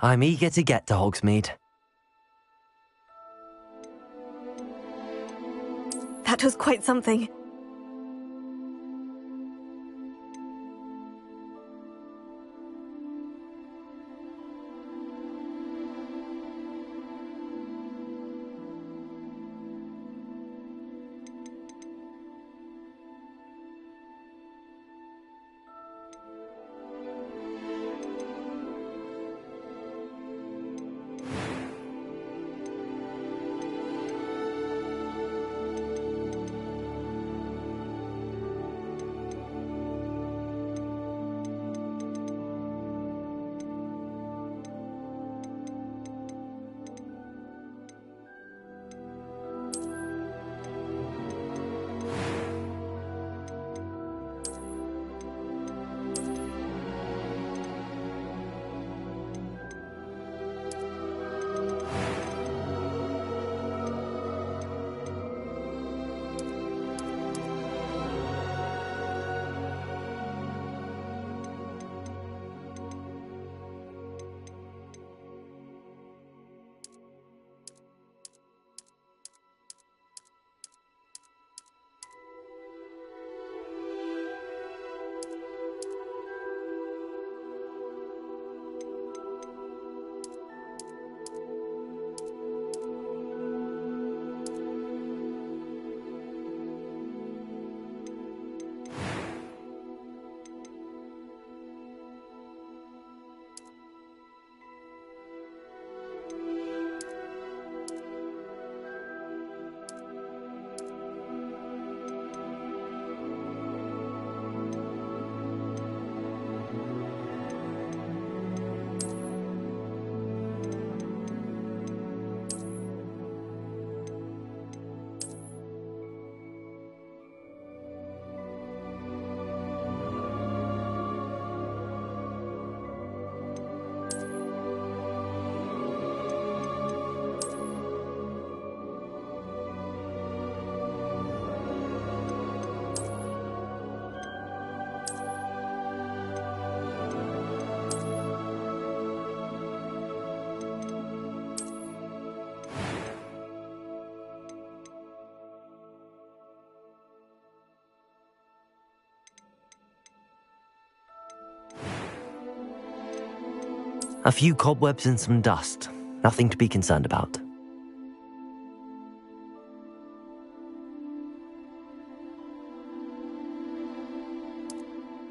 I'm eager to get to Hogsmeade. That was quite something. A few cobwebs and some dust. Nothing to be concerned about.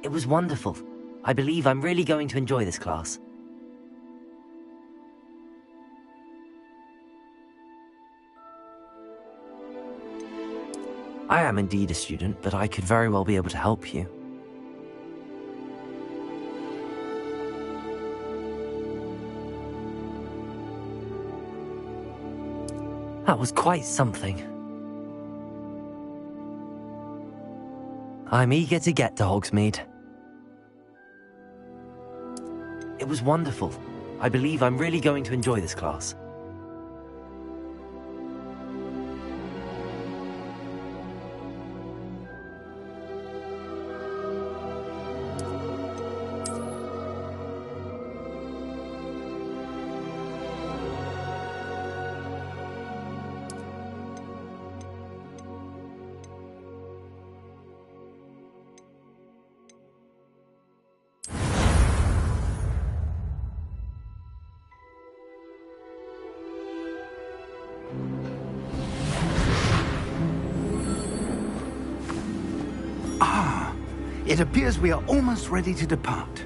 It was wonderful. I believe I'm really going to enjoy this class. I am indeed a student, but I could very well be able to help you. That was quite something. I'm eager to get to Hogsmeade. It was wonderful. I believe I'm really going to enjoy this class. It appears we are almost ready to depart.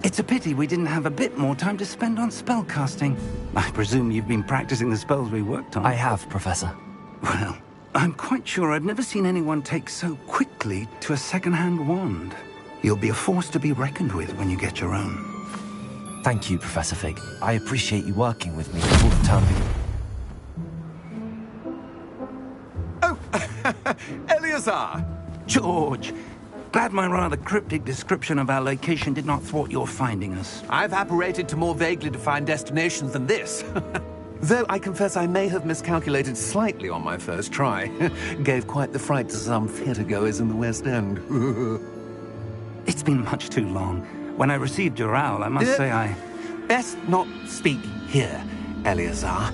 It's a pity we didn't have a bit more time to spend on spellcasting. I presume you've been practicing the spells we worked on. I have, Professor. Well, I'm quite sure I've never seen anyone take so quickly to a second-hand wand. You'll be a force to be reckoned with when you get your own. Thank you, Professor Fig. I appreciate you working with me all the time. Oh, Eleazar! George! Glad my rather cryptic description of our location did not thwart your finding us. I've apparated to more vaguely defined destinations than this. Though I confess I may have miscalculated slightly on my first try. Gave quite the fright to some theatre-goers in the West End. It's been much too long. When I received your owl, I must say I... Best not speak here, Eleazar.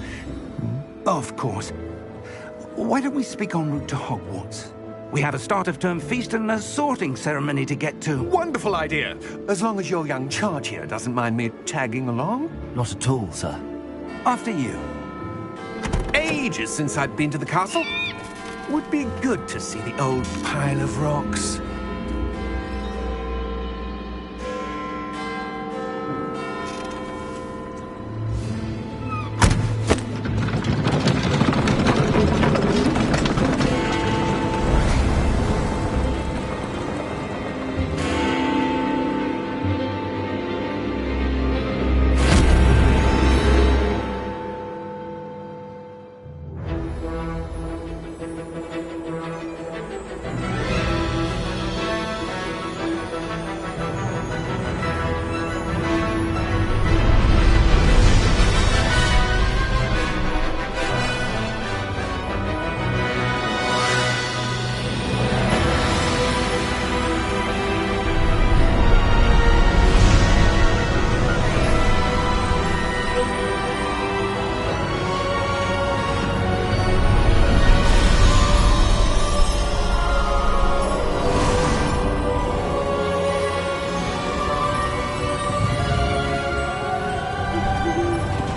Of course. Why don't we speak en route to Hogwarts? We have a start-of-term feast and a sorting ceremony to get to. Wonderful idea! As long as your young charge here doesn't mind me tagging along. Not at all, sir. After you. Ages since I'd been to the castle. Would be good to see the old pile of rocks.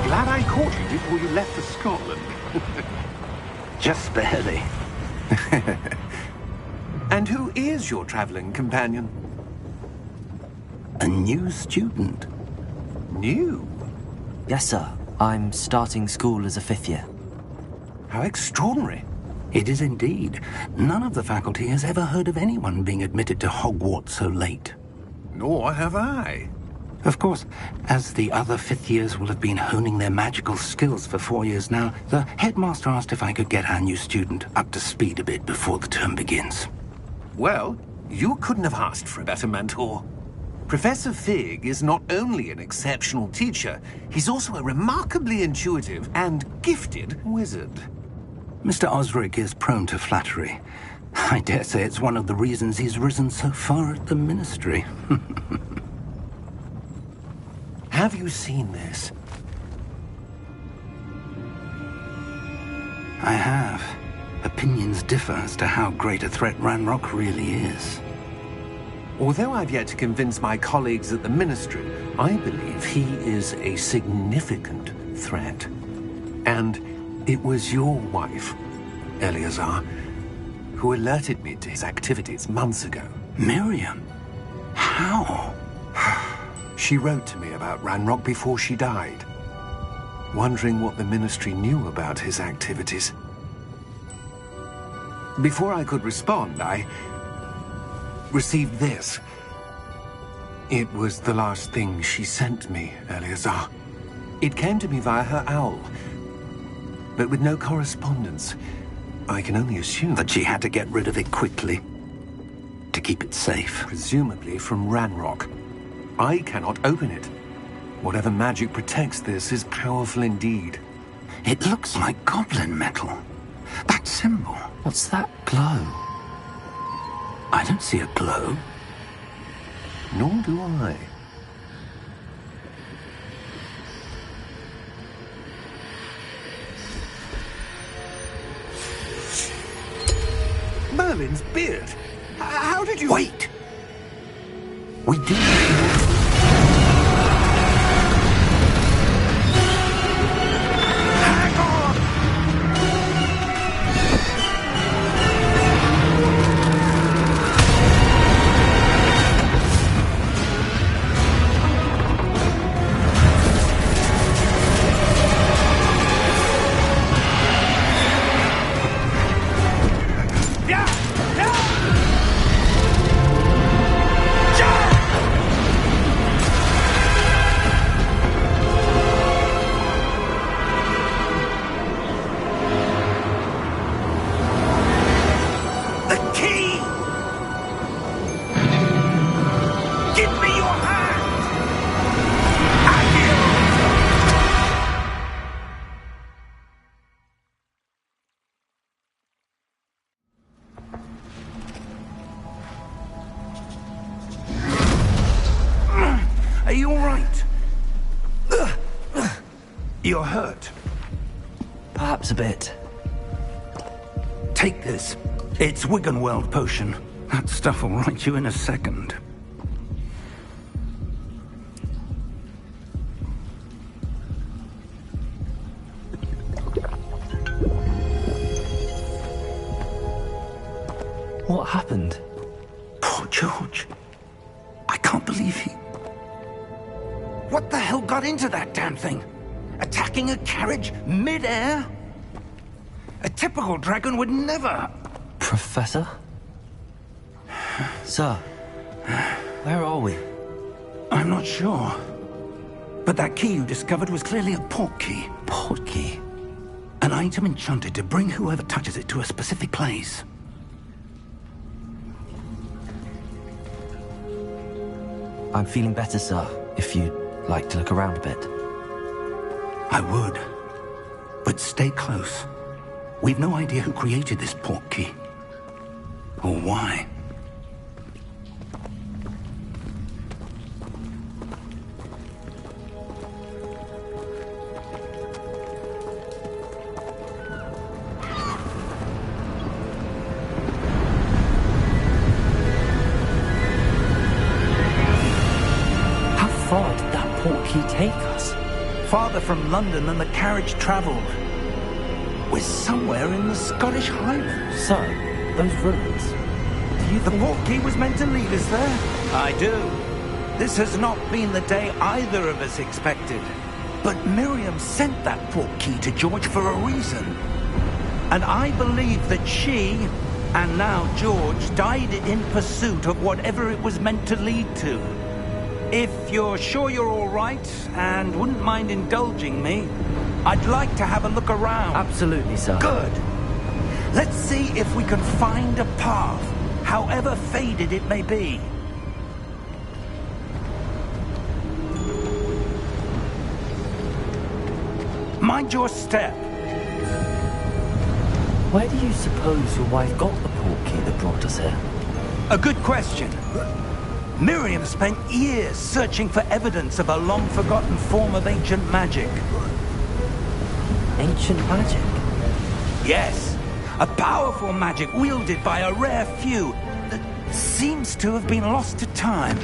Glad I caught you before you left for Scotland. Just barely. And who is your traveling companion? A new student. New? Yes, sir. I'm starting school as a 5th year. How extraordinary. It is indeed. None of the faculty has ever heard of anyone being admitted to Hogwarts so late. Nor have I. Of course, as the other 5th years will have been honing their magical skills for 4 years now, the headmaster asked if I could get our new student up to speed a bit before the term begins. Well, you couldn't have asked for a better mentor. Professor Fig is not only an exceptional teacher, he's also a remarkably intuitive and gifted wizard. Mr. Osric is prone to flattery. I dare say it's one of the reasons he's risen so far at the Ministry. Have you seen this? I have. Opinions differ as to how great a threat Ranrock really is. Although I've yet to convince my colleagues at the Ministry, I believe he is a significant threat. And it was your wife, Eleazar, who alerted me to his activities months ago. Miriam? How? She wrote to me about Ranrock before she died, wondering what the Ministry knew about his activities. Before I could respond, I received this. It was the last thing she sent me, Eleazar. It came to me via her owl, but with no correspondence. I can only assume That she had to get rid of it quickly, to keep it safe. presumably from Ranrock. I cannot open it. Whatever magic protects this is powerful indeed. It looks like goblin metal. That symbol. What's that glow? I don't see a glow. Nor do I. Merlin's beard. How did you... Wait! We do. Hang on! Yeah! Yeah! You're hurt. Perhaps a bit. Take this. It's Wiggenweld potion. That stuff will right you in a second. What happened? Poor George. I can't believe he... What the hell got into that damn thing? Attacking a carriage mid-air? A typical dragon would never... Professor? Sir, where are we? I'm not sure. But that key you discovered was clearly a port key. Port key? An item enchanted to bring whoever touches it to a specific place. I'm feeling better, sir, if you'd like to look around a bit. I would. But stay close. We've no idea who created this port key. Or why. How far did that port key take us? Farther from London than the carriage traveled. We're somewhere in the Scottish Highlands. Sir, those ruins. Do you The think... port key was meant to lead us there? I do. This has not been the day either of us expected. But Miriam sent that port key to George for a reason. And I believe that she, and now George, died in pursuit of whatever it was meant to lead to. If you're sure you're all right, and wouldn't mind indulging me, I'd like to have a look around. Absolutely, sir. Good. Let's see if we can find a path, however faded it may be. Mind your step. Where do you suppose your wife got the port key that brought us here? A good question. Miriam spent years searching for evidence of a long-forgotten form of ancient magic. Ancient magic? Yes, a powerful magic wielded by a rare few that seems to have been lost to time.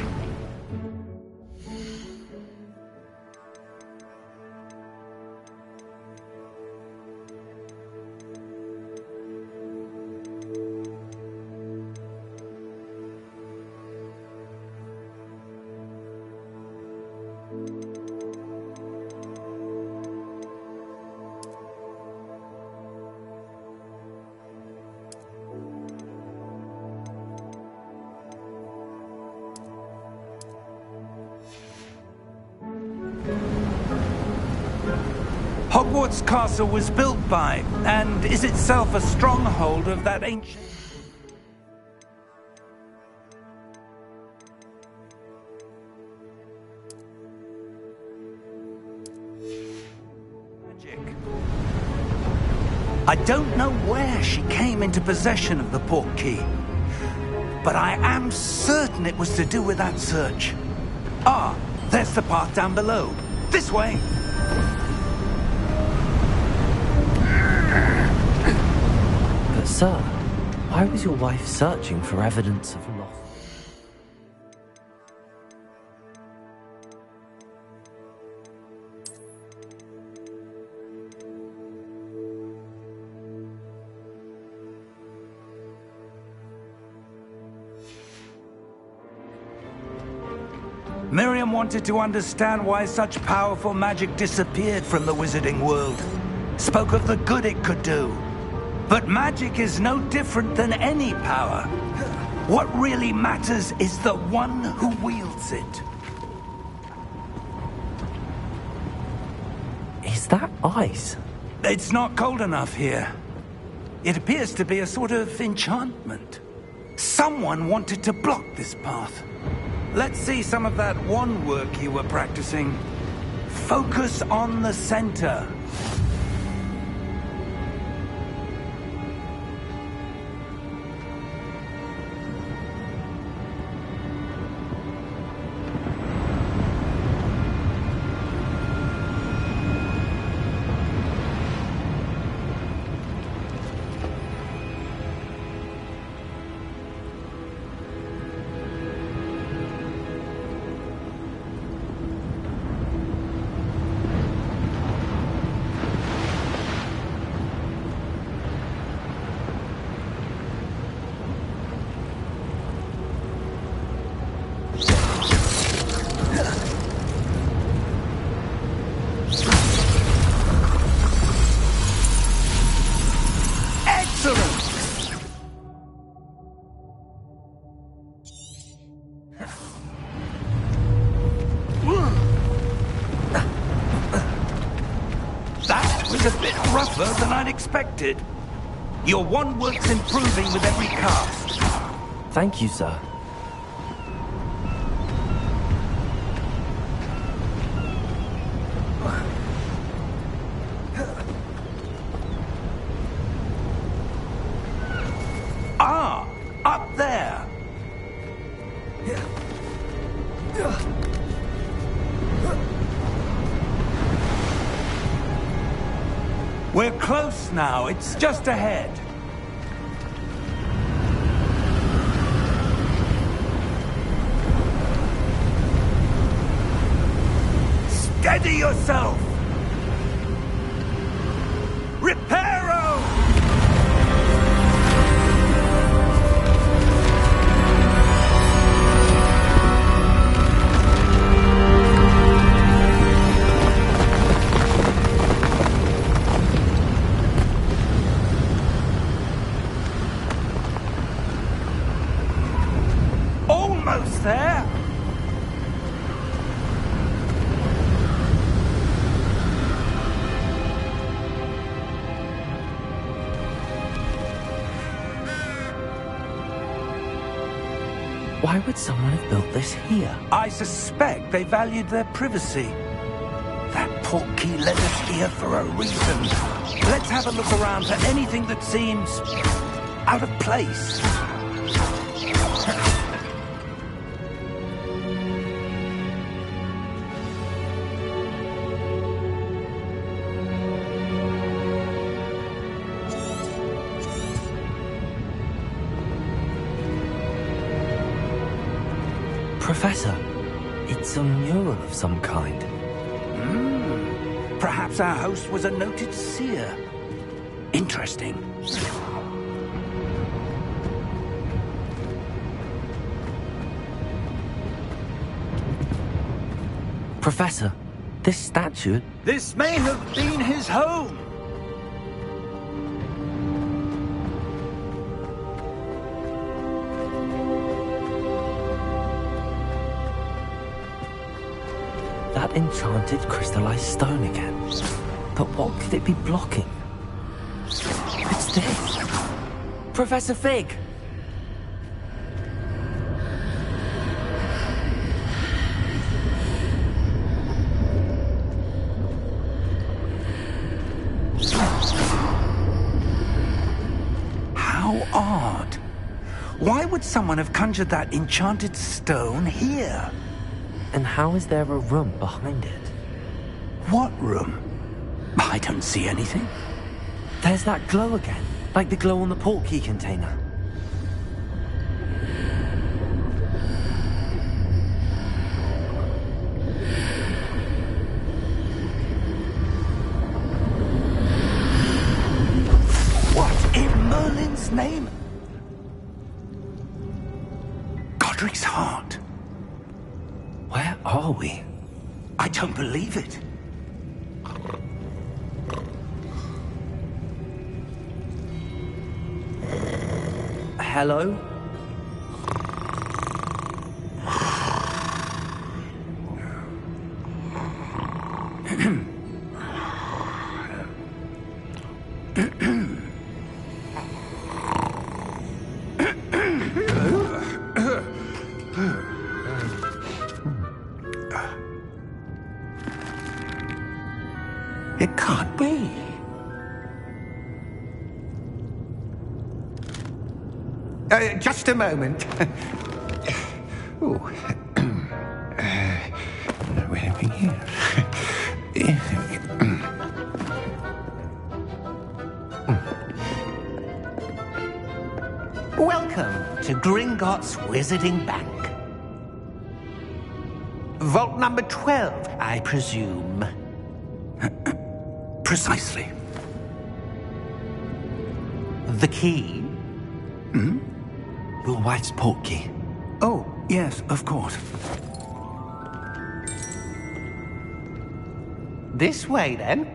Hogwarts Castle was built by, and is itself a stronghold of that ancient... magic. I don't know where she came into possession of the port key, but I am certain it was to do with that search. Ah, there's the path down below. This way! But sir, why was your wife searching for evidence of lost... Miriam wanted to understand why such powerful magic disappeared from the wizarding world. Spoke of the good it could do. But magic is no different than any power. What really matters is the one who wields it. Is that ice? It's not cold enough here. It appears to be a sort of enchantment. Someone wanted to block this path. Let's see some of that wand work you were practicing. Focus on the center. a bit rougher than I'd expected. Your one work's improving with every cast. Thank you, sir. Ah, up there. We're close now. It's just ahead. Steady yourself! Reparo! Almost there! Why would someone have built this here? I suspect they valued their privacy. That portkey led us here for a reason. Let's have a look around for anything that seems out of place. Professor, it's a mural of some kind. Perhaps our host was a noted seer. Interesting. Professor, this statue... This may have been his home. That enchanted crystallized stone again. But what could it be blocking? It's this. Professor Fig! How odd. Why would someone have conjured that enchanted stone here? And how is there a room behind it? What room? I don't see anything. There's that glow again, like the glow on the portkey container. What in Merlin's name? Godric's heart. Where are we? I don't believe it. Hello? It can't be. Just a moment. Oh. Where are we here? Welcome to Gringotts Wizarding Bank. Vault number 12, I presume. Precisely. The key? Your wife's portkey. Oh, yes, of course. This way, then.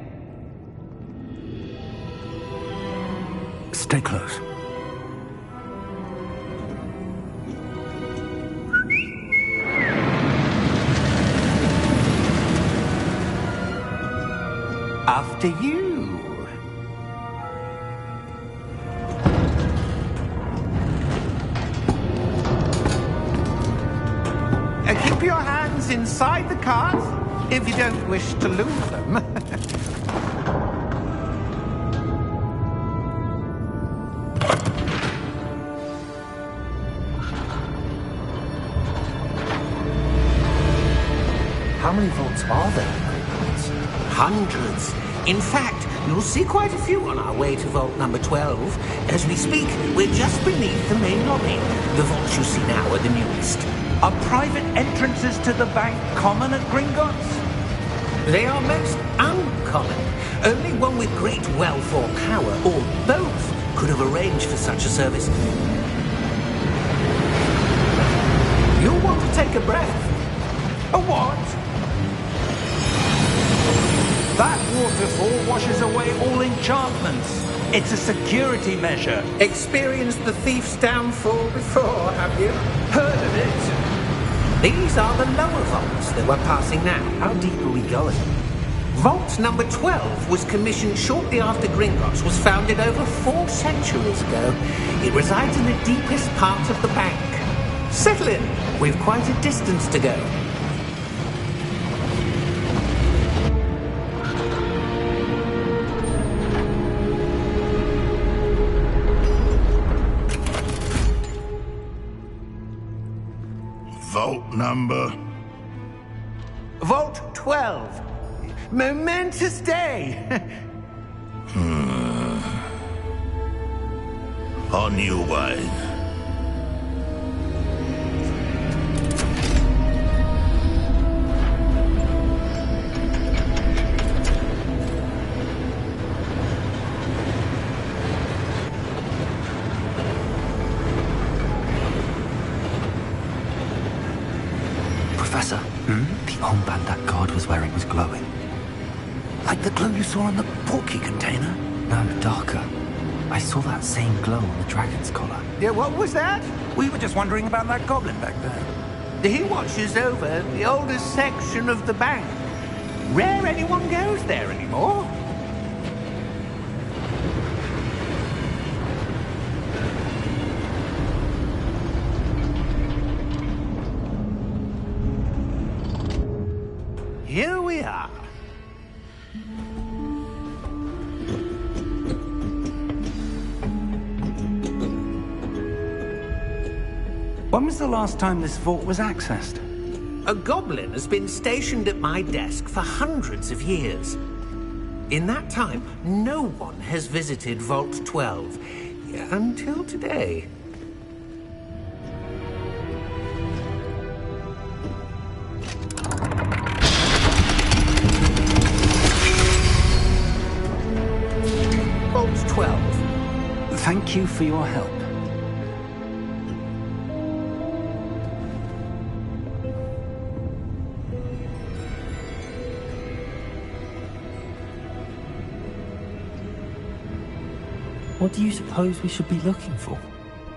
Stay close. After you. your hands inside the cart if you don't wish to lose them. How many vaults are there? Hundreds. In fact, you'll see quite a few on our way to vault number 12. As we speak, we're just beneath the main lobby. The vaults you see now are the newest. Are private entrances to the bank common at Gringotts? They are most uncommon. Only one with great wealth or power, or both, could have arranged for such a service. You'll want to take a breath. A what? That waterfall washes away all enchantments. It's a security measure. Experienced the thief's downfall before, have you? Heard of it? These are the lower vaults that we're passing now. How deep are we going? Vault number 12 was commissioned shortly after Gringotts was founded over 4 centuries ago. It resides in the deepest part of the bank. Settle in. We've quite a distance to go. Vault number? Vault 12. Momentous day. On your way. Professor, the armband that guard was wearing was glowing. Like the glow you saw on the portkey container? No, darker. I saw that same glow on the dragon's collar. Yeah, what was that? We were just wondering about that goblin back there. He watches over the oldest section of the bank. Rare anyone goes there anymore. Here we are. When was the last time this vault was accessed? A goblin has been stationed at my desk for hundreds of years. In that time, no one has visited Vault 12 until today. Vault 12. Thank you for your help. What do you suppose we should be looking for?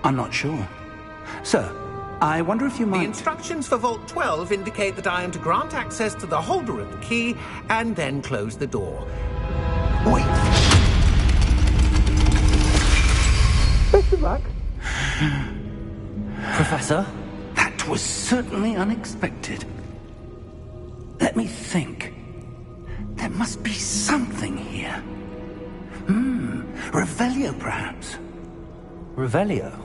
I'm not sure. Sir, I wonder if you The might... instructions for Vault 12 indicate that I am to grant access to the holder of the key and then close the door. Wait! Best of luck. Professor? That was certainly unexpected. Let me think. There must be something here. Revelio, perhaps? Revelio?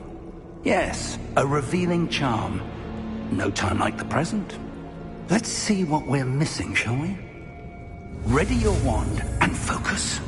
Yes, a revealing charm. No time like the present. Let's see what we're missing, shall we? Ready your wand and focus.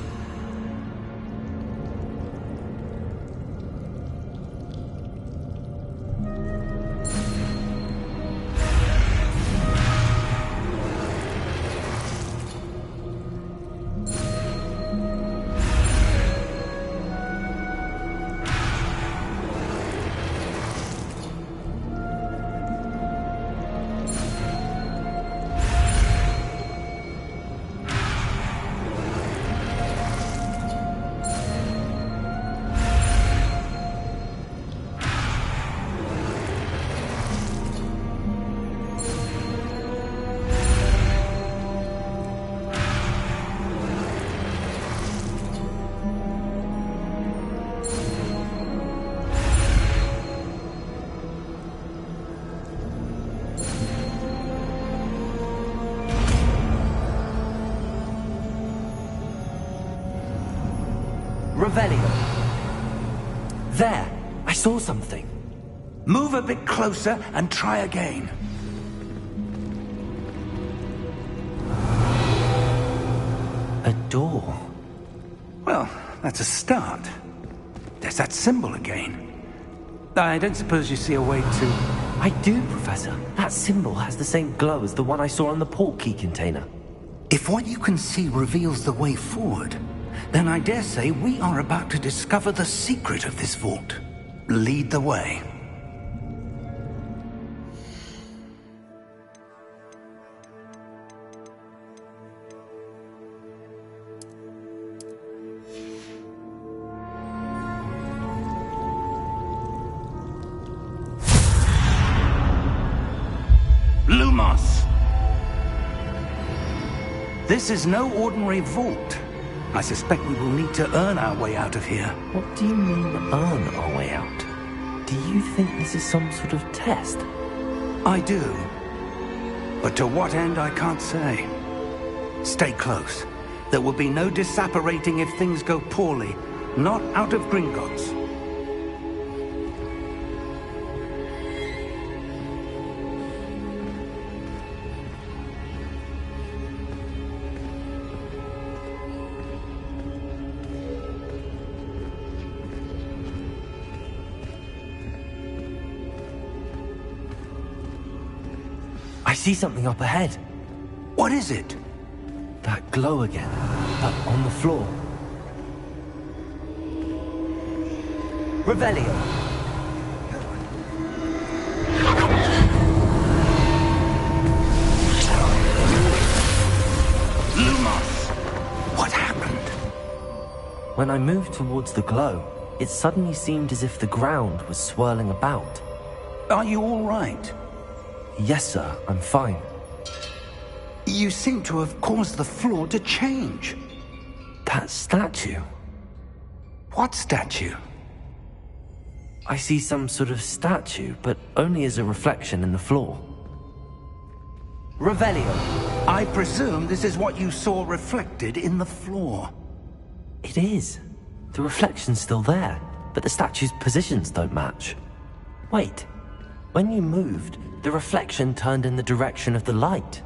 Revelio. There, I saw something. Move a bit closer and try again. A door. Well, that's a start. There's that symbol again. I don't suppose you see a way to... I do, Professor. That symbol has the same glow as the one I saw on the portkey container. If what you can see reveals the way forward, then I dare say we are about to discover the secret of this vault. Lead the way. Lumos! This is no ordinary vault. I suspect we will need to earn our way out of here. What do you mean, earn our way out? Do you think this is some sort of test? I do. But to what end, I can't say. Stay close. There will be no disapparating if things go poorly. Not out of Gringotts. I see something up ahead. What is it? That glow again, up on the floor. Revelio. Lumos! What happened? When I moved towards the glow, it suddenly seemed as if the ground was swirling about. Are you all right? Yes, sir, I'm fine. You seem to have caused the floor to change. That statue. What statue? I see some sort of statue, but only as a reflection in the floor. Revelio. I presume this is what you saw reflected in the floor. It is. The reflection's still there, but the statue's positions don't match. Wait. When you moved, the reflection turned in the direction of the light.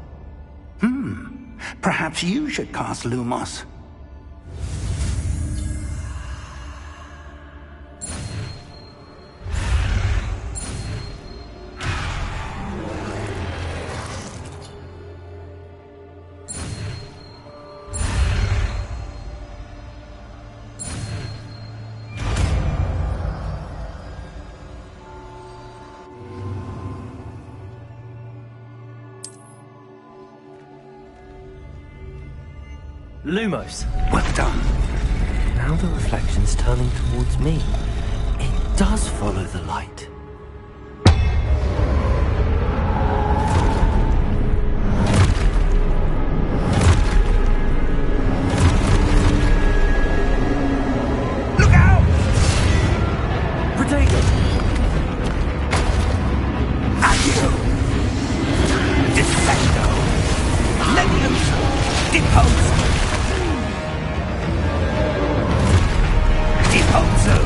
Perhaps you should cast Lumos. Lumos. Well done. Now the reflection's turning towards me. It does follow the light. Look out! Protego! Accio! Defecto! Levioso! Deposo! Deposo!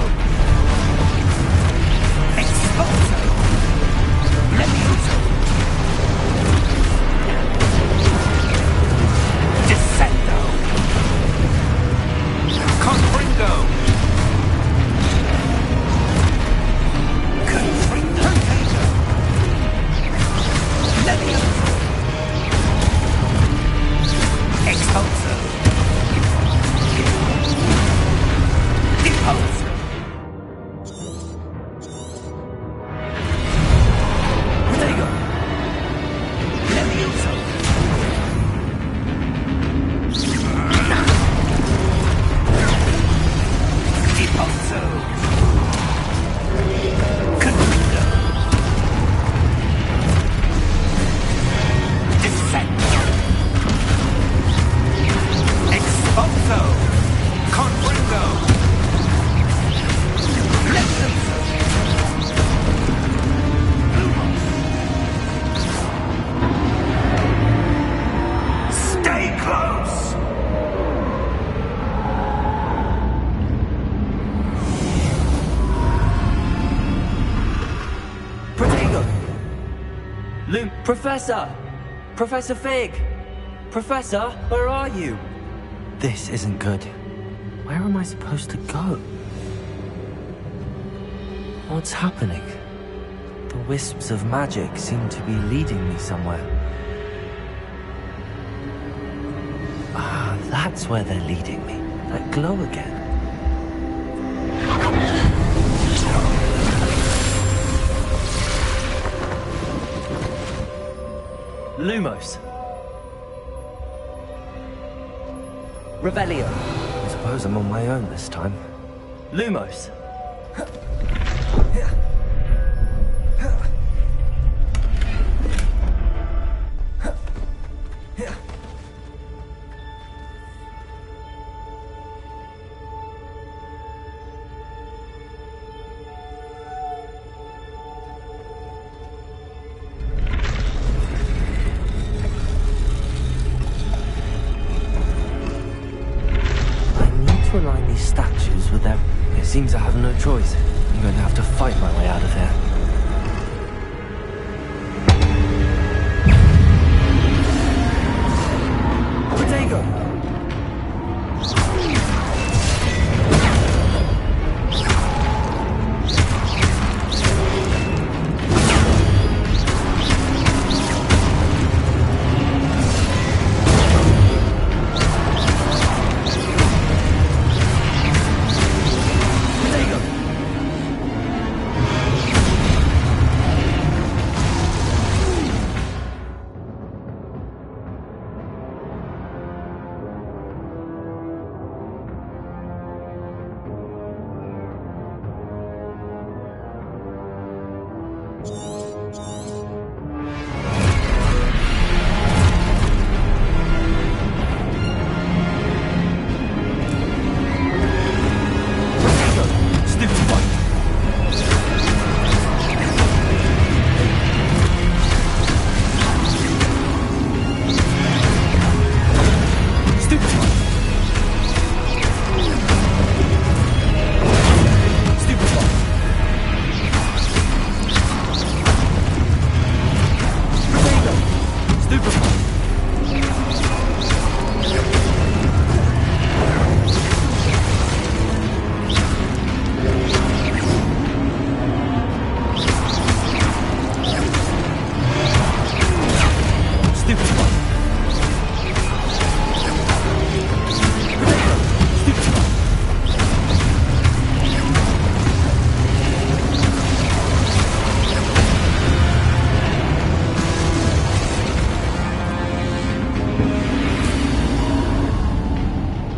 Professor! Professor Fig! Professor, where are you? This isn't good. Where am I supposed to go? What's happening? The wisps of magic seem to be leading me somewhere. Ah, that's where they're leading me. That glow again. Lumos. Revelio. I suppose I'm on my own this time. Lumos. Seems I have no choice. I'm going to have to fight my way out of here. Protego!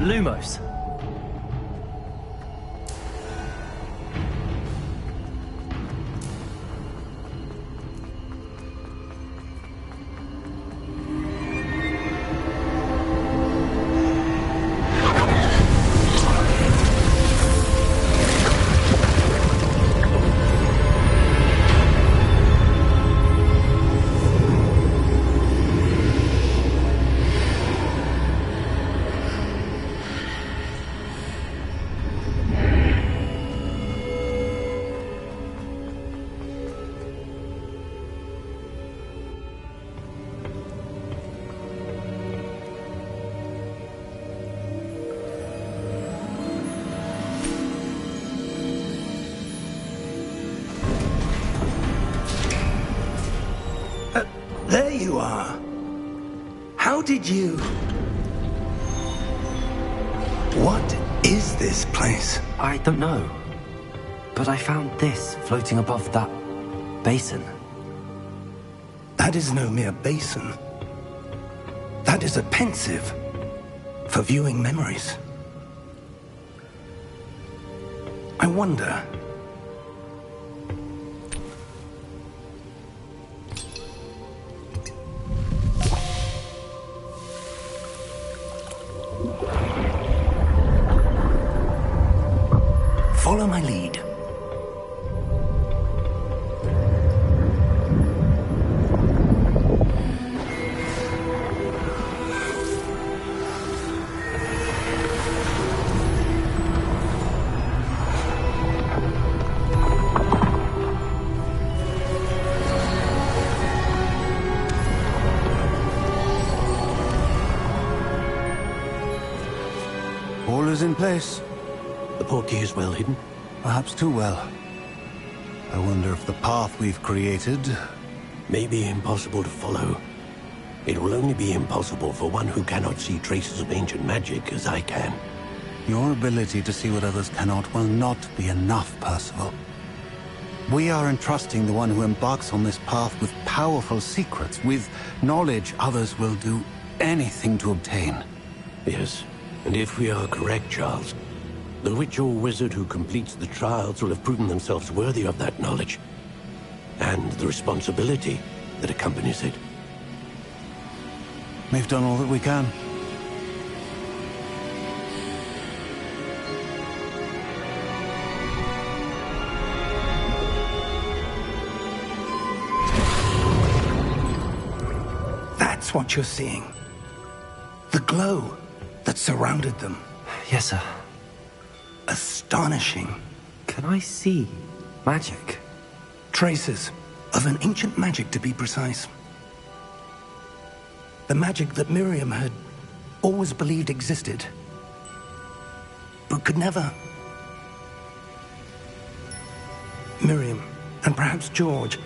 Lumos. There you are. How did you... What is this place? I don't know. But I found this floating above that basin. That is no mere basin. That is a pensive for viewing memories. I wonder... Follow my lead. in place. The portkey is well hidden? Perhaps too well. I wonder if the path we've created... may be impossible to follow. It will only be impossible for one who cannot see traces of ancient magic as I can. Your ability to see what others cannot will not be enough, Percival. We are entrusting the one who embarks on this path with powerful secrets, with knowledge others will do anything to obtain. Yes, and if we are correct, Charles, the witch or wizard who completes the trials will have proven themselves worthy of that knowledge, and the responsibility that accompanies it. We've done all that we can. That's what you're seeing. The glow that surrounded them. Yes, sir. Astonishing. Can I see magic? Traces of an ancient magic, to be precise. The magic that Miriam had always believed existed, but could never. Miriam, and perhaps George,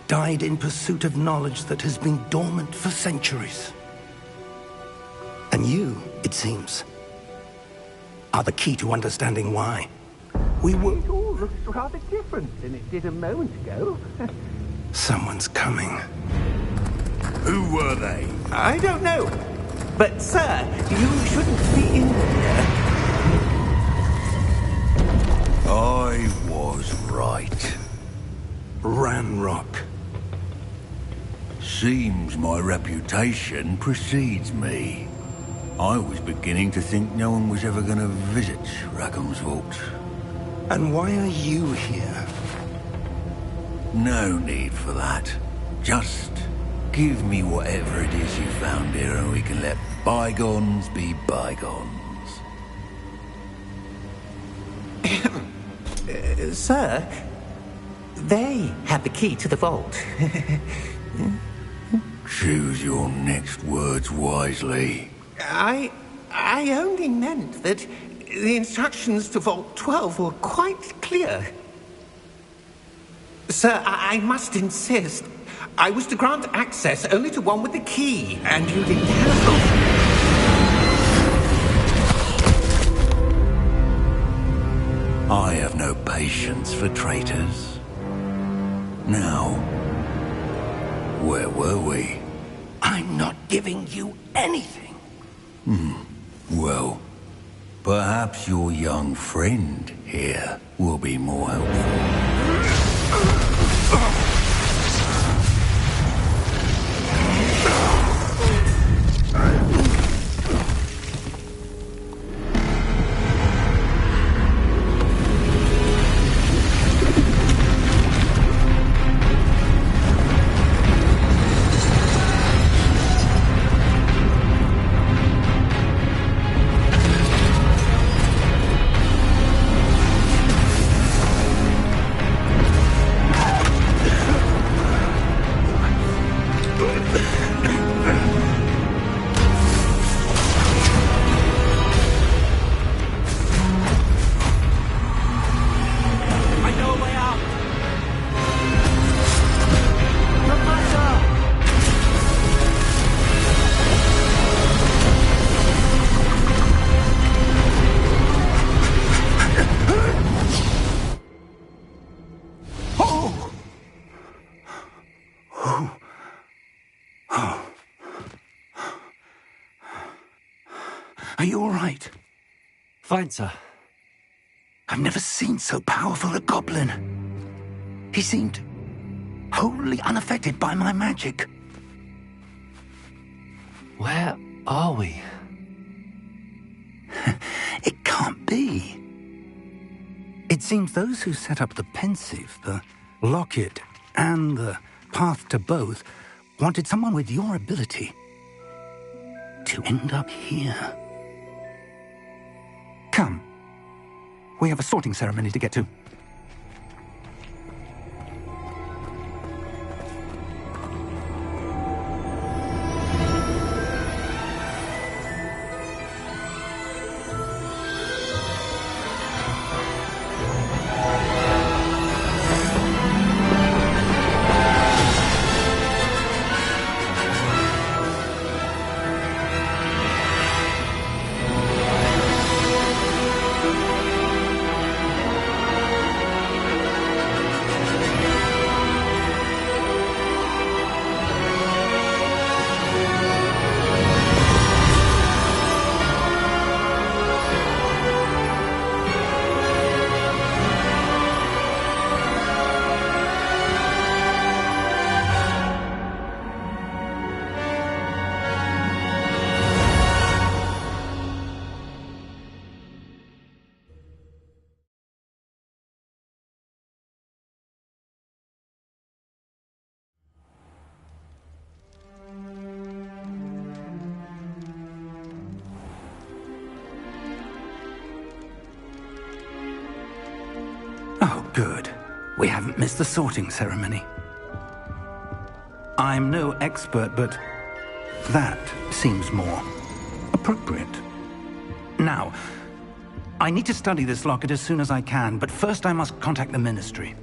died in pursuit of knowledge that has been dormant for centuries. And you, it seems, are the key to understanding why. We were... It all looks rather different than it did a moment ago. Someone's coming. Who were they? I don't know. But, sir, you shouldn't be in here. I was right. Ranrock. Seems my reputation precedes me. I was beginning to think no one was ever going to visit Rackham's Vault. And why are you here? No need for that. Just give me whatever it is you found here and we can let bygones be bygones. Sir, they have the key to the vault. Choose your next words wisely. I only meant that the instructions to Vault 12 were quite clear. Sir, I must insist. I was to grant access only to one with the key, and you didn't have. I have no patience for traitors. Now, where were we? I'm not giving you anything. Well, perhaps your young friend here will be more helpful. Are you all right? Fine, sir. I've never seen so powerful a goblin. He seemed wholly unaffected by my magic. Where are we? It can't be. It seems those who set up the Pensieve, the Locket, and the Path to Both wanted someone with your ability to end up here. Come. We have a sorting ceremony to get to. Good. We haven't missed the sorting ceremony. I'm no expert, but that seems more appropriate. Now, I need to study this locket as soon as I can, but first I must contact the Ministry.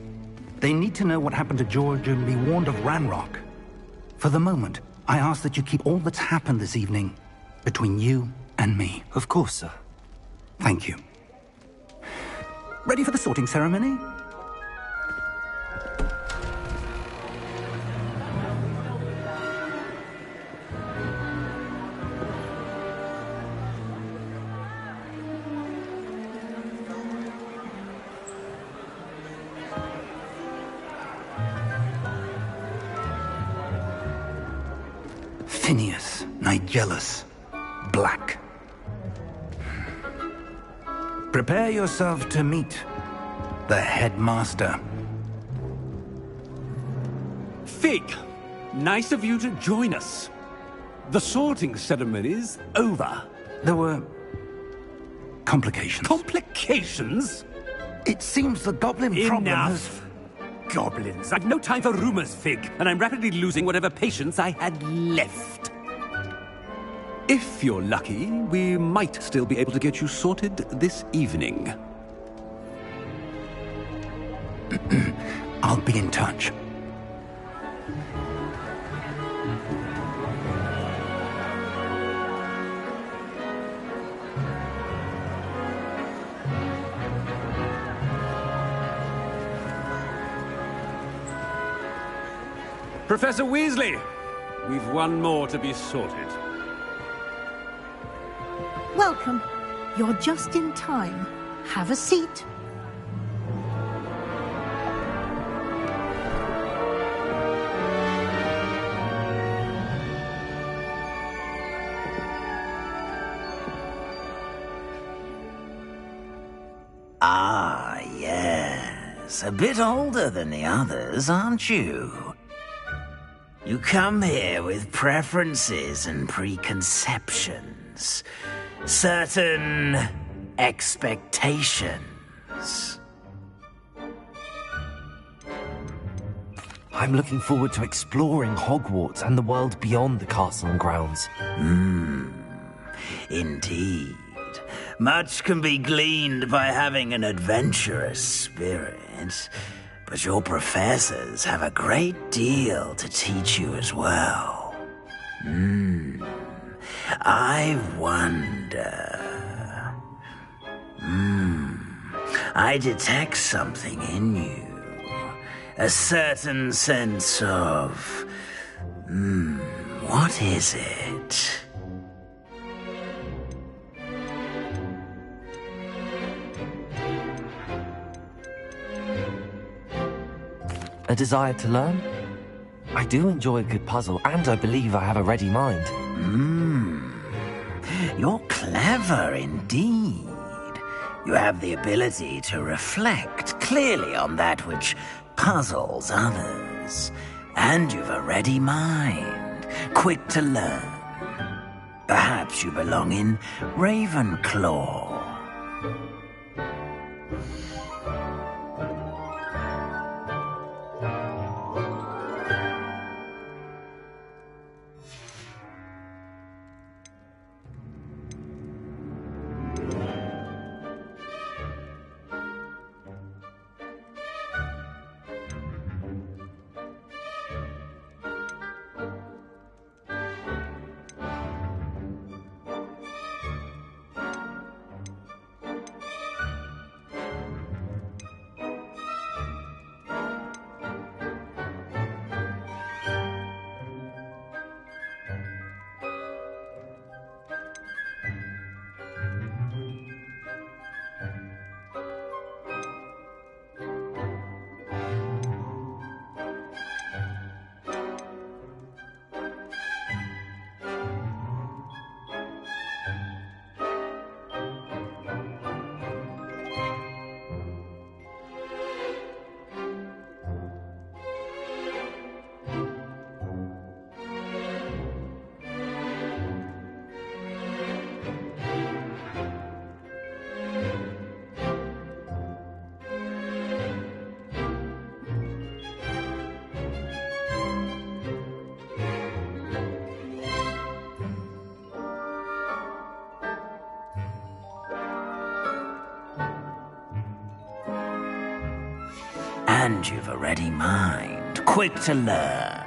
They need to know what happened to George and be warned of Ranrock. For the moment, I ask that you keep all that's happened this evening between you and me. Of course, sir. Thank you. Ready for the sorting ceremony? Phineas Nigellus Black. Prepare yourself to meet the headmaster. Fig, nice of you to join us. The sorting ceremony's over. There were complications. Complications? It seems the goblin problem has... Enough! Goblins. I've no time for rumors, Fig, and I'm rapidly losing whatever patience I had left. If you're lucky, we might still be able to get you sorted this evening. I'll be in touch. Professor Weasley, we've one more to be sorted. Welcome. You're just in time. Have a seat. Ah, yes. A bit older than the others, aren't you? You come here with preferences and preconceptions. Certain expectations. I'm looking forward to exploring Hogwarts and the world beyond the castle and grounds. Indeed. Much can be gleaned by having an adventurous spirit, but your professors have a great deal to teach you as well. I wonder... I detect something in you. A certain sense of... what is it? A desire to learn? I do enjoy a good puzzle, and I believe I have a ready mind. You're clever indeed. You have the ability to reflect clearly on that which puzzles others. And you've a ready mind, quick to learn. Perhaps you belong in Ravenclaw. And you've a ready mind, quick to learn.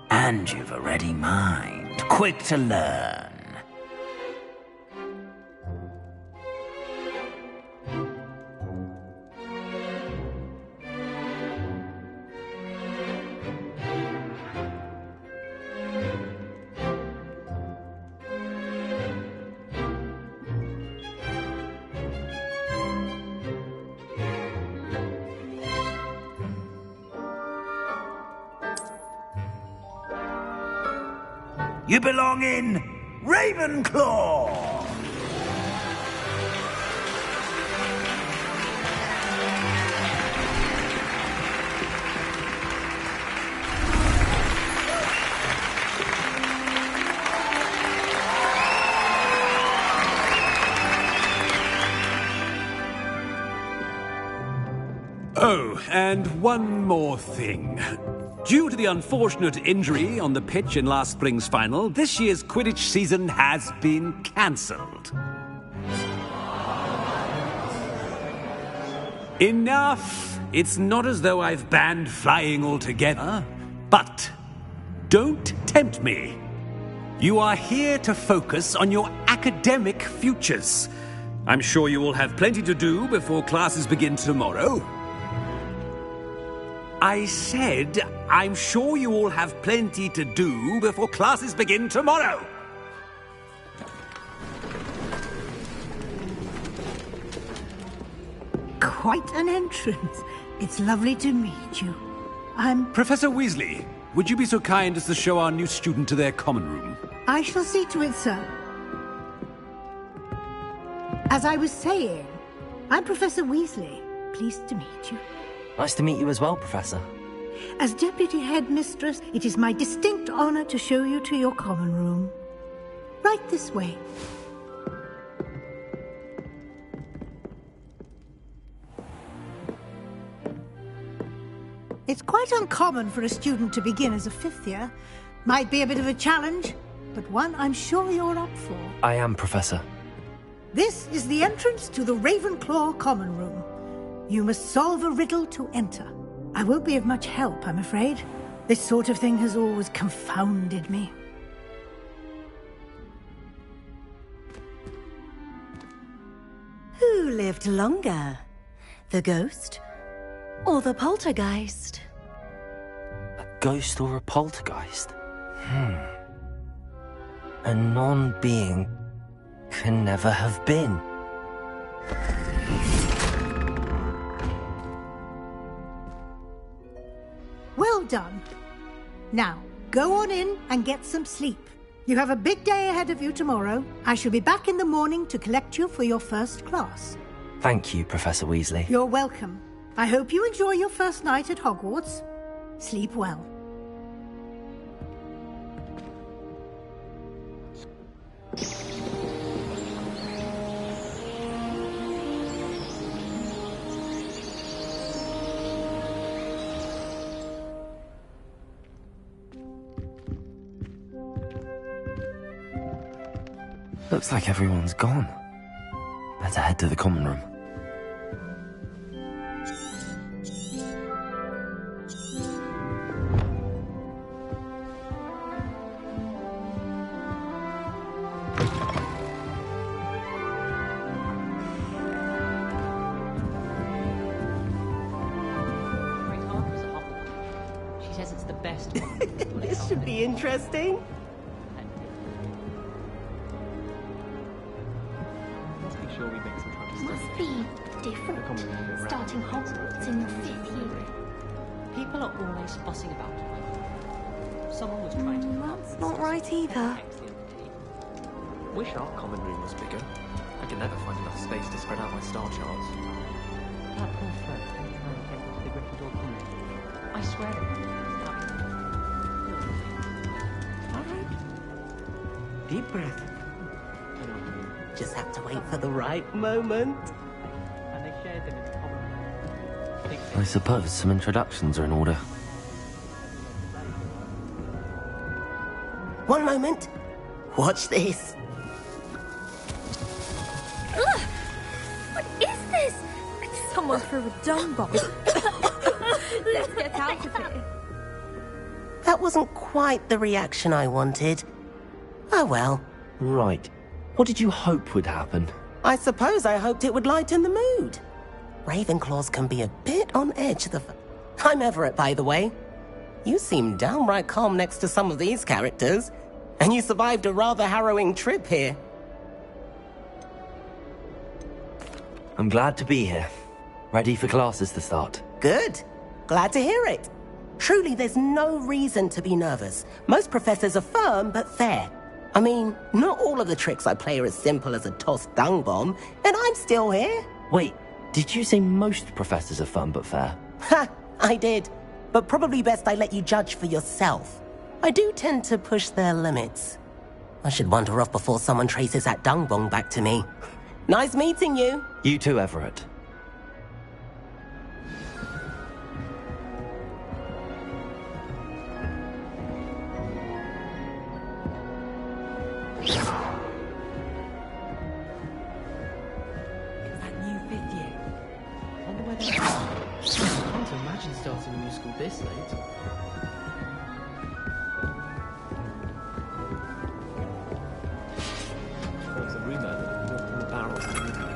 And you've a ready mind, quick to learn. You belong in Ravenclaw! Oh, and one more thing. Due to the unfortunate injury on the pitch in last spring's final, this year's Quidditch season has been cancelled. Enough! It's not as though I've banned flying altogether, but don't tempt me. You are here to focus on your academic futures. I'm sure you will have plenty to do before classes begin tomorrow. I said, I'm sure you all have plenty to do before classes begin tomorrow. Quite an entrance. It's lovely to meet you. I'm... Professor Weasley, would you be so kind as to show our new student to their common room? I shall see to it, sir. As I was saying, I'm Professor Weasley. Pleased to meet you. Nice to meet you as well, Professor. As Deputy Headmistress, it is my distinct honor to show you to your common room. Right this way. It's quite uncommon for a student to begin as a fifth year. Might be a bit of a challenge, but one I'm sure you're up for. I am, Professor. This is the entrance to the Ravenclaw common room. You must solve a riddle to enter. I won't be of much help, I'm afraid. This sort of thing has always confounded me. Who lived longer? The ghost or the poltergeist? A ghost or a poltergeist? A non-being can never have been. Well done. Now, go on in and get some sleep. You have a big day ahead of you tomorrow. I shall be back in the morning to collect you for your first class. Thank you, Professor Weasley. You're welcome. I hope you enjoy your first night at Hogwarts. Sleep well. Looks like everyone's gone. Better head to the common room. best. This should be interesting. Let's be sure we make some time to study. Must be different. Starting Hogwarts in your 5th year. People are always fussing about it. Someone was trying to... That's not right either. Wish our common room was bigger. I can never find enough space to spread out my star charts. That poor Fred trying to get into the Gryffindor common room. I swear Alright. Deep breath. Just have to wait for the right moment. And they shared them in the common room. I suppose some introductions are in order. One moment. Watch this. Ugh! What is this? Someone threw a dung bomb. Let's get out of here. That wasn't quite the reaction I wanted. Oh well. Right. What did you hope would happen? I suppose I hoped it would lighten the mood. Ravenclaws can be a bit on edge. I'm Everett, by the way. You seem downright calm next to some of these characters. And you survived a rather harrowing trip here. I'm glad to be here. Ready for classes to start. Good. Glad to hear it. Truly, there's no reason to be nervous. Most professors are firm but fair. I mean, not all of the tricks I play are as simple as a tossed dung bomb, and I'm still here. Wait, did you say most professors are fun but fair? Ha! I did. But probably best I let you judge for yourself. I do tend to push their limits. I should wander off before someone traces that dung bomb back to me. Nice meeting you. You too, Everett. I can't imagine starting a new school this late. There's a rumour that if you walk in the barrel on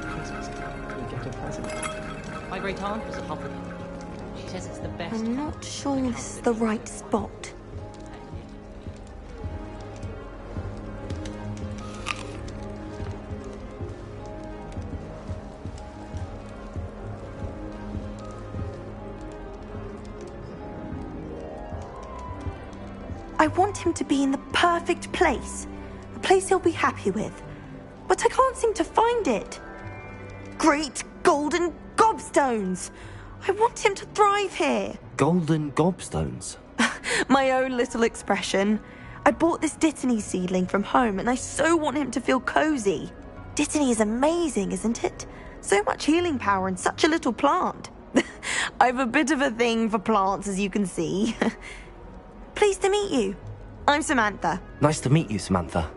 Christmas time, you'll get a present. My great aunt was a Hufflepuff. She says it's the best. I'm not sure this is the right spot. I want him to be in the perfect place. A place he'll be happy with. But I can't seem to find it. Great golden gobstones! I want him to thrive here. Golden gobstones? My own little expression. I bought this Dittany seedling from home and I so want him to feel cozy. Dittany is amazing, isn't it? So much healing power in such a little plant. I've a bit of a thing for plants, as you can see. Pleased to meet you. I'm Samantha. Nice to meet you, Samantha.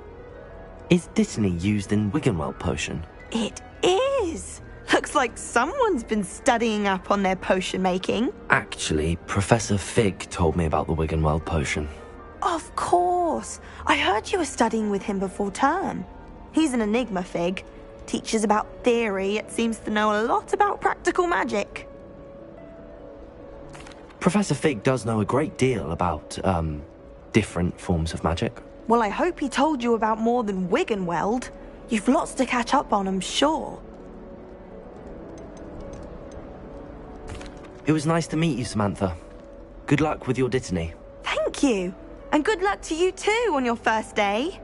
Is Dittany used in Wiggenweld potion? It is. Looks like someone's been studying up on their potion making. Actually, Professor Fig told me about the Wiggenweld potion. Of course. I heard you were studying with him before term. He's an enigma, Fig. Teaches about theory, yet seems to know a lot about practical magic. Professor Fig does know a great deal about, different forms of magic. Well, I hope he told you about more than Wiggenweld. You've lots to catch up on, I'm sure. It was nice to meet you, Samantha. Good luck with your Dittany. Thank you. And good luck to you too on your first day.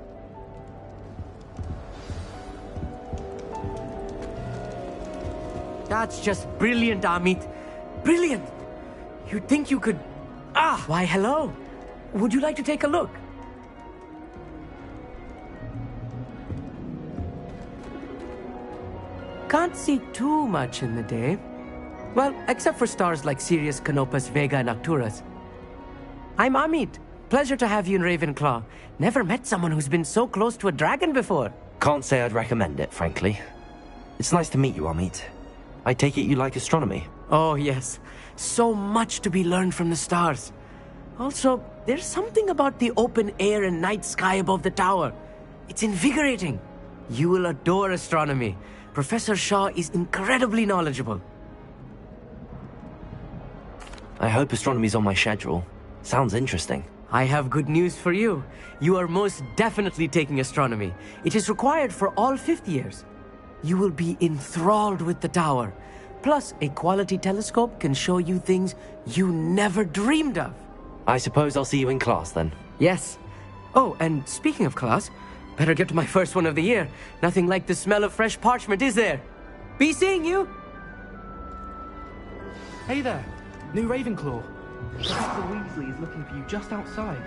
That's just brilliant, Amit. Brilliant! You'd think you could... Ah! Why, hello. Would you like to take a look? Can't see too much in the day. Well, except for stars like Sirius, Canopus, Vega, and Arcturus. I'm Amit. Pleasure to have you in Ravenclaw. Never met someone who's been so close to a dragon before. Can't say I'd recommend it, frankly. It's nice to meet you, Amit. I take it you like astronomy? Oh, yes. So much to be learned from the stars. Also, there's something about the open air and night sky above the tower. It's invigorating. You will adore astronomy. Professor Shaw is incredibly knowledgeable. I hope astronomy's on my schedule. Sounds interesting. I have good news for you. You are most definitely taking astronomy. It is required for all 5th years. You will be enthralled with the tower. Plus, a quality telescope can show you things you never dreamed of. I suppose I'll see you in class then. Yes. Oh, and speaking of class, better get to my first one of the year. Nothing like the smell of fresh parchment, is there? Be seeing you! Hey there, new Ravenclaw. Professor Weasley is looking for you just outside.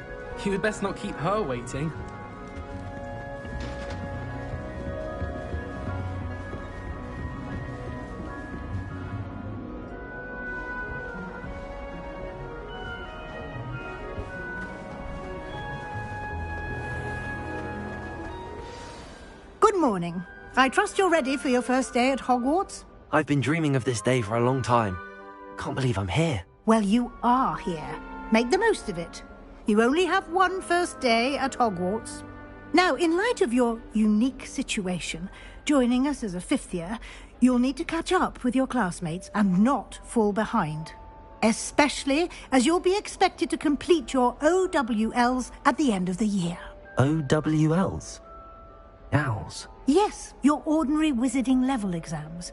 You had best not keep her waiting. Good morning. I trust you're ready for your first day at Hogwarts? I've been dreaming of this day for a long time. Can't believe I'm here. Well, you are here. Make the most of it. You only have one first day at Hogwarts. Now, in light of your unique situation, joining us as a 5th year, you'll need to catch up with your classmates and not fall behind. Especially as you'll be expected to complete your OWLs at the end of the year. OWLs? Owls? Yes, your ordinary wizarding level exams.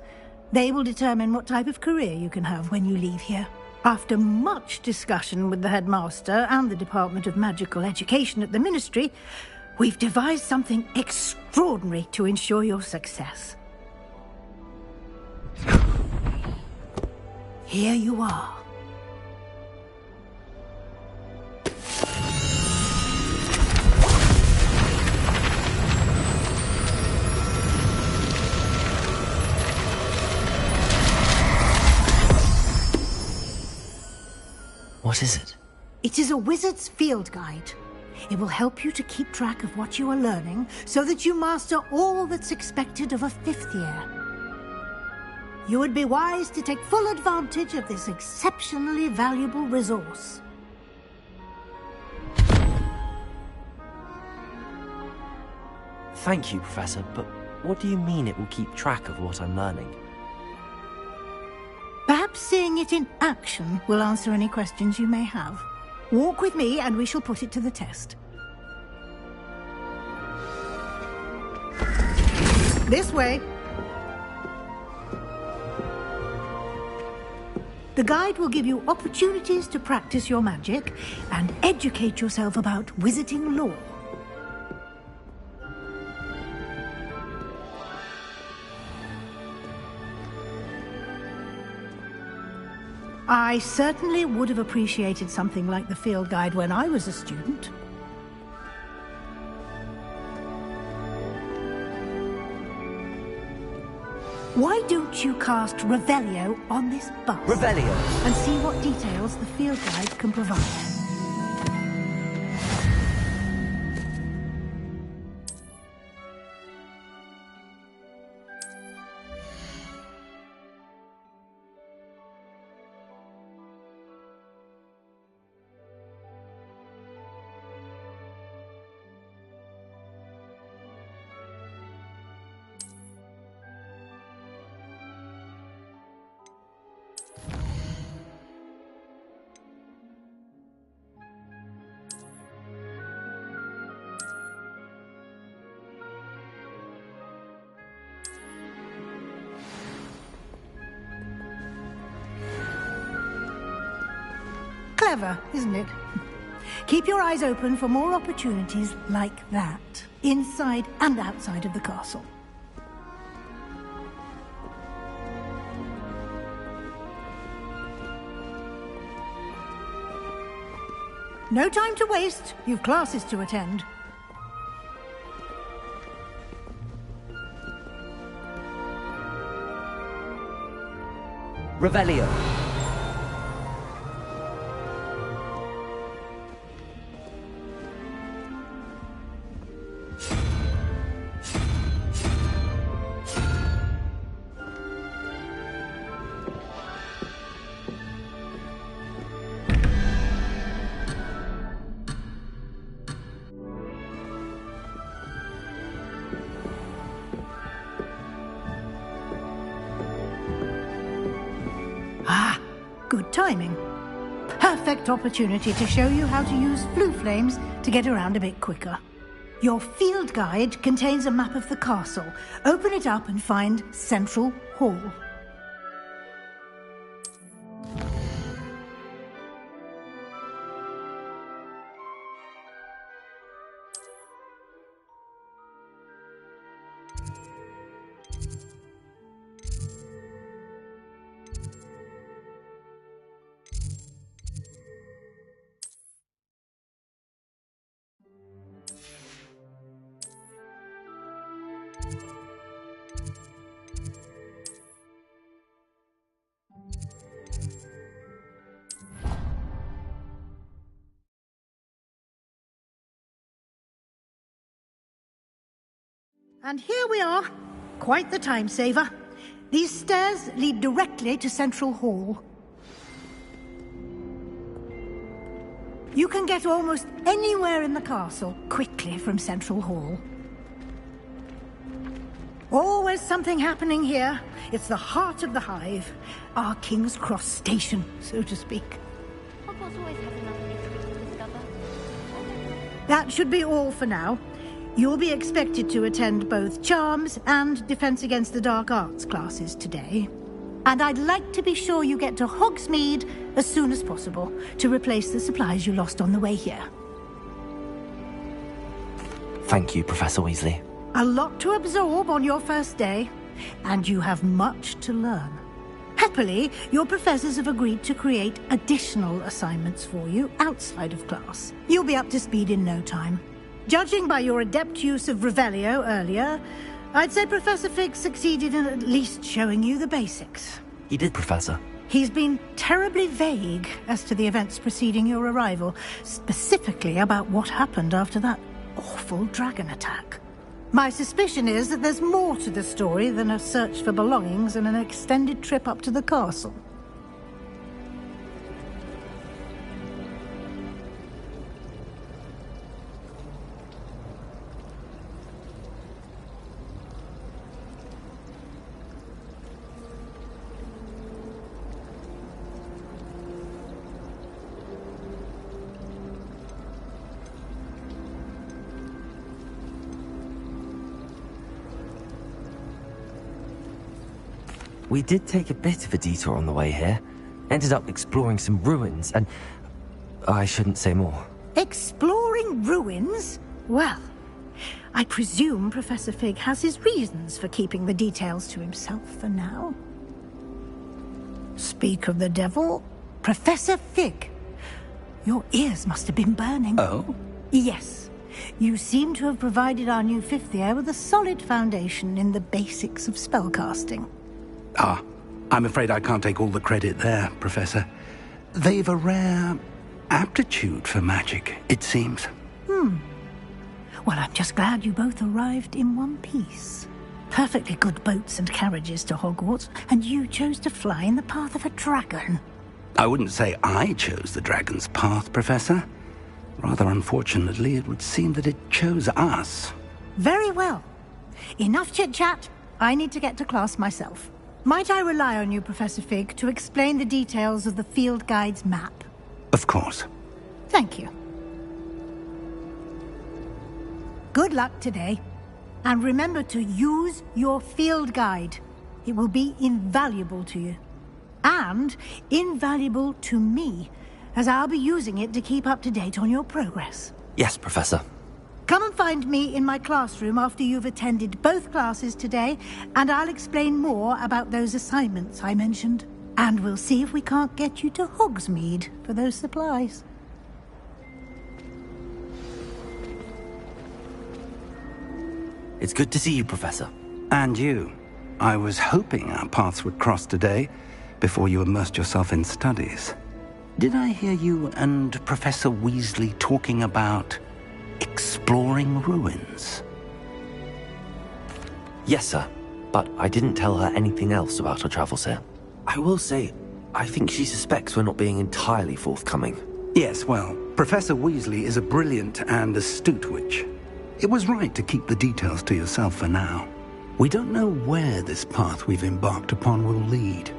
They will determine what type of career you can have when you leave here. After much discussion with the headmaster and the Department of Magical Education at the Ministry, we've devised something extraordinary to ensure your success. Here you are. What is it? It is a wizard's field guide. It will help you to keep track of what you are learning so that you master all that's expected of a 5th year. You would be wise to take full advantage of this exceptionally valuable resource. Thank you, Professor, but what do you mean it will keep track of what I'm learning? Perhaps seeing it in action will answer any questions you may have. Walk with me and we shall put it to the test. This way. The guide will give you opportunities to practice your magic and educate yourself about wizarding lore. I certainly would have appreciated something like the field guide when I was a student. Why don't you cast Revelio on this bus? Revelio? And see what details the field guide can provide. Clever, isn't it? Keep your eyes open for more opportunities like that, inside and outside of the castle. No time to waste. You've classes to attend. Revelio. Ah, good timing. perfect opportunity to show you how to use flue flames to get around a bit quicker. Your field guide contains a map of the castle. Open it up and find Central Hall. And here we are. Quite the time saver. These stairs lead directly to Central Hall. You can get almost anywhere in the castle quickly from Central Hall. Always something happening here. It's the heart of the Hive. Our King's Cross station, so to speak. Hogwarts always has another mystery to discover. That should be all for now. You'll be expected to attend both Charms and Defense Against the Dark Arts classes today. And I'd like to be sure you get to Hogsmeade as soon as possible to replace the supplies you lost on the way here. Thank you, Professor Weasley. A lot to absorb on your first day, and you have much to learn. Happily, your professors have agreed to create additional assignments for you outside of class. You'll be up to speed in no time. Judging by your adept use of Revelio earlier, I'd say Professor Fig succeeded in at least showing you the basics. He did, Professor. He's been terribly vague as to the events preceding your arrival, specifically about what happened after that awful dragon attack. My suspicion is that there's more to the story than a search for belongings and an extended trip up to the castle. We did take a bit of a detour on the way here. Ended up exploring some ruins and... I shouldn't say more. Exploring ruins? Well, I presume Professor Fig has his reasons for keeping the details to himself for now. Speak of the devil, Professor Fig. Your ears must have been burning. Oh? Yes. You seem to have provided our new fifth year with a solid foundation in the basics of spellcasting. Ah, I'm afraid I can't take all the credit there, Professor. They've a rare aptitude for magic, it seems. Well, I'm just glad you both arrived in one piece. Perfectly good boats and carriages to Hogwarts, and you chose to fly in the path of a dragon. I wouldn't say I chose the dragon's path, Professor. Rather unfortunately, it would seem that it chose us. Very well. Enough chit-chat. I need to get to class myself. Might I rely on you, Professor Fig, to explain the details of the field guide's map? Of course. Thank you. Good luck today. And remember to use your field guide. It will be invaluable to you. And invaluable to me, as I'll be using it to keep up to date on your progress. Yes, Professor. Come and find me in my classroom after you've attended both classes today, and I'll explain more about those assignments I mentioned. And we'll see if we can't get you to Hogsmeade for those supplies. It's good to see you, Professor. And you. I was hoping our paths would cross today, before you immersed yourself in studies. Did I hear you and Professor Weasley talking about exploring ruins? Yes, sir. But I didn't tell her anything else about our travels here. I will say, I think she suspects we're not being entirely forthcoming. Yes, well, Professor Weasley is a brilliant and astute witch. It was right to keep the details to yourself for now. We don't know where this path we've embarked upon will lead.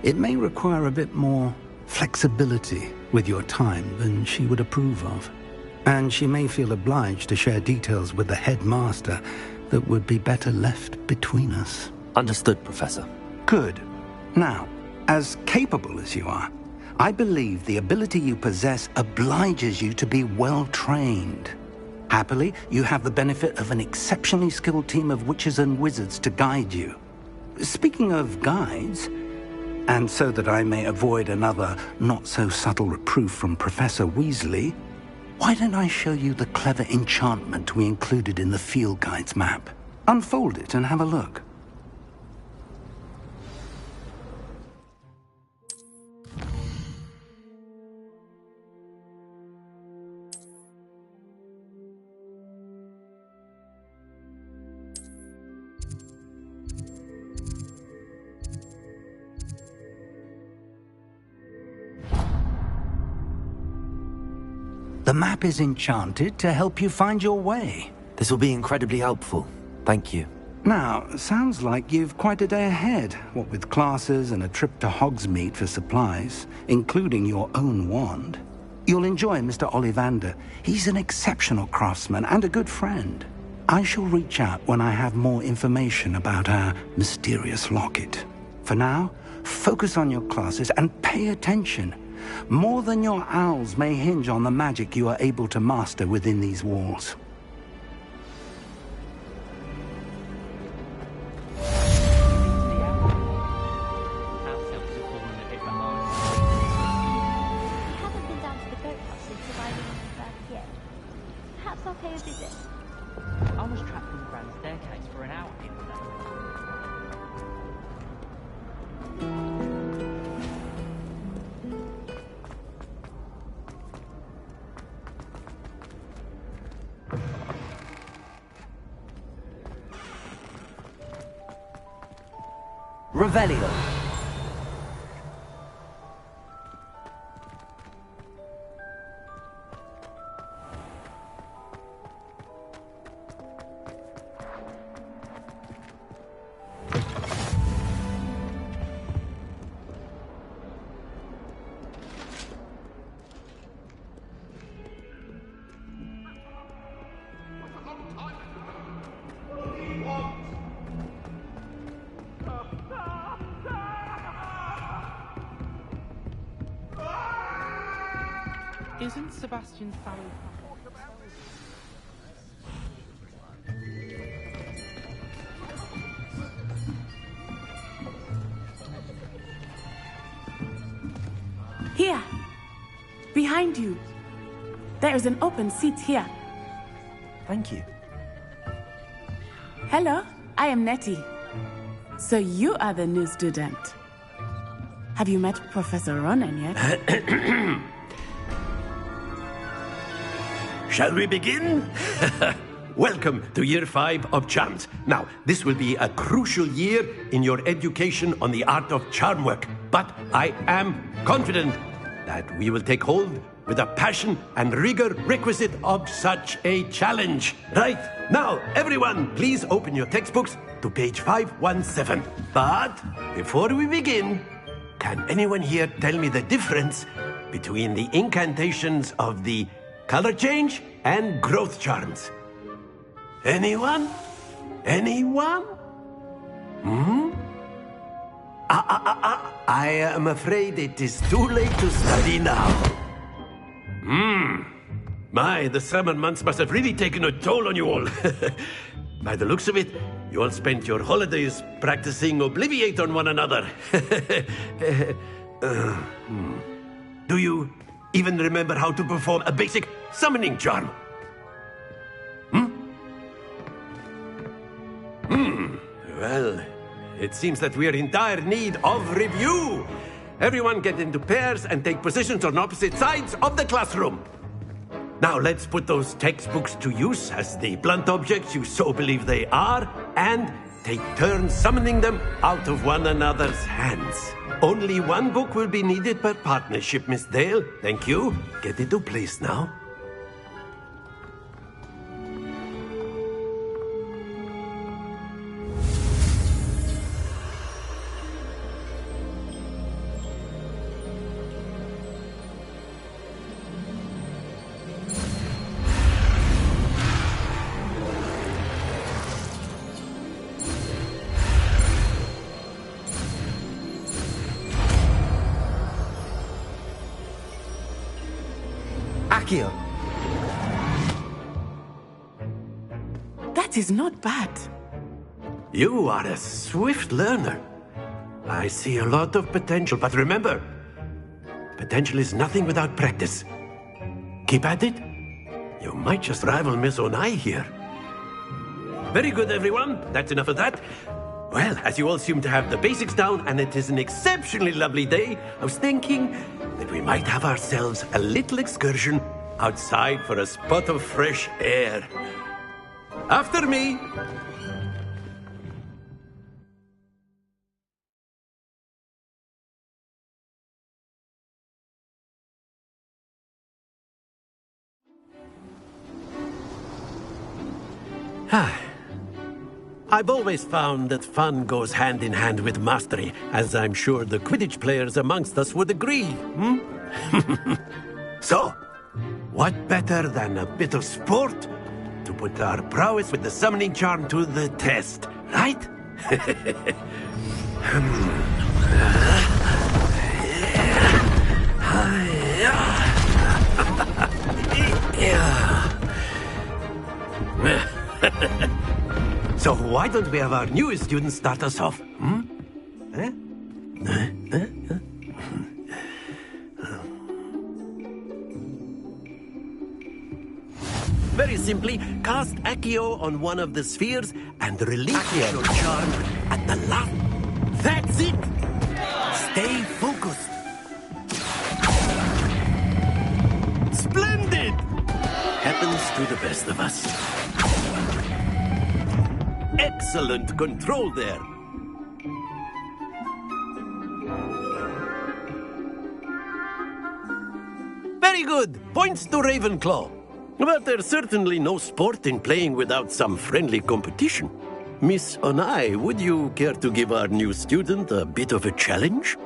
It may require a bit more flexibility with your time than she would approve of. And she may feel obliged to share details with the headmaster that would be better left between us. Understood, Professor. Good. Now, as capable as you are, I believe the ability you possess obliges you to be well trained. Happily, you have the benefit of an exceptionally skilled team of witches and wizards to guide you. Speaking of guides, and so that I may avoid another not-so-subtle reproof from Professor Weasley, why don't I show you the clever enchantment we included in the field guide's map? Unfold it and have a look. The map is enchanted to help you find your way. This will be incredibly helpful. Thank you. Now, sounds like you've quite a day ahead, what with classes and a trip to Hogsmeade for supplies, including your own wand. You'll enjoy Mr. Ollivander. He's an exceptional craftsman and a good friend. I shall reach out when I have more information about our mysterious locket. For now, focus on your classes and pay attention. More than your owls may hinge on the magic you are able to master within these walls. Revelio. Isn't Sebastian Fallow... Here! Behind you! There is an open seat here. Thank you. Hello, I am Nettie. So you are the new student. Have you met Professor Ronen yet? Shall we begin? Welcome to Year 5 of Charms. Now, this will be a crucial year in your education on the art of charm work, but I am confident that we will take hold with the passion and rigor requisite of such a challenge. Right, now, everyone, please open your textbooks to page 517. But before we begin, can anyone here tell me the difference between the incantations of the color change and growth charms? Anyone? Anyone? I am afraid it is too late to study now. My, the summer months must have really taken a toll on you all. By the looks of it, you all spent your holidays practicing Obliviate on one another. Do you even remember how to perform a basic summoning charm? Well, it seems that we are in dire need of review. Everyone get into pairs and take positions on opposite sides of the classroom. Now let's put those textbooks to use as the blunt objects you so believe they are, and take turns summoning them out of one another's hands. Only one book will be needed per partnership, Miss Dale. Thank you. Get into place now. Accio! That is not bad. You are a swift learner. I see a lot of potential, but remember, potential is nothing without practice. Keep at it. You might just rival Miss Onai here. Very good, everyone. That's enough of that. Well, as you all seem to have the basics down, and it is an exceptionally lovely day, I was thinking that we might have ourselves a little excursion outside for a spot of fresh air. After me! I've always found that fun goes hand in hand with mastery, as I'm sure the Quidditch players amongst us would agree. So, what better than a bit of sport to put our prowess with the summoning charm to the test, right? So why don't we have our newest student start us off? Very simply, cast Accio on one of the spheres and release your charm at the last. That's it! Stay focused. Splendid! Happens to the best of us. Excellent control there. Very good. Points to Ravenclaw. But there's certainly no sport in playing without some friendly competition. Miss Onai, would you care to give our new student a bit of a challenge?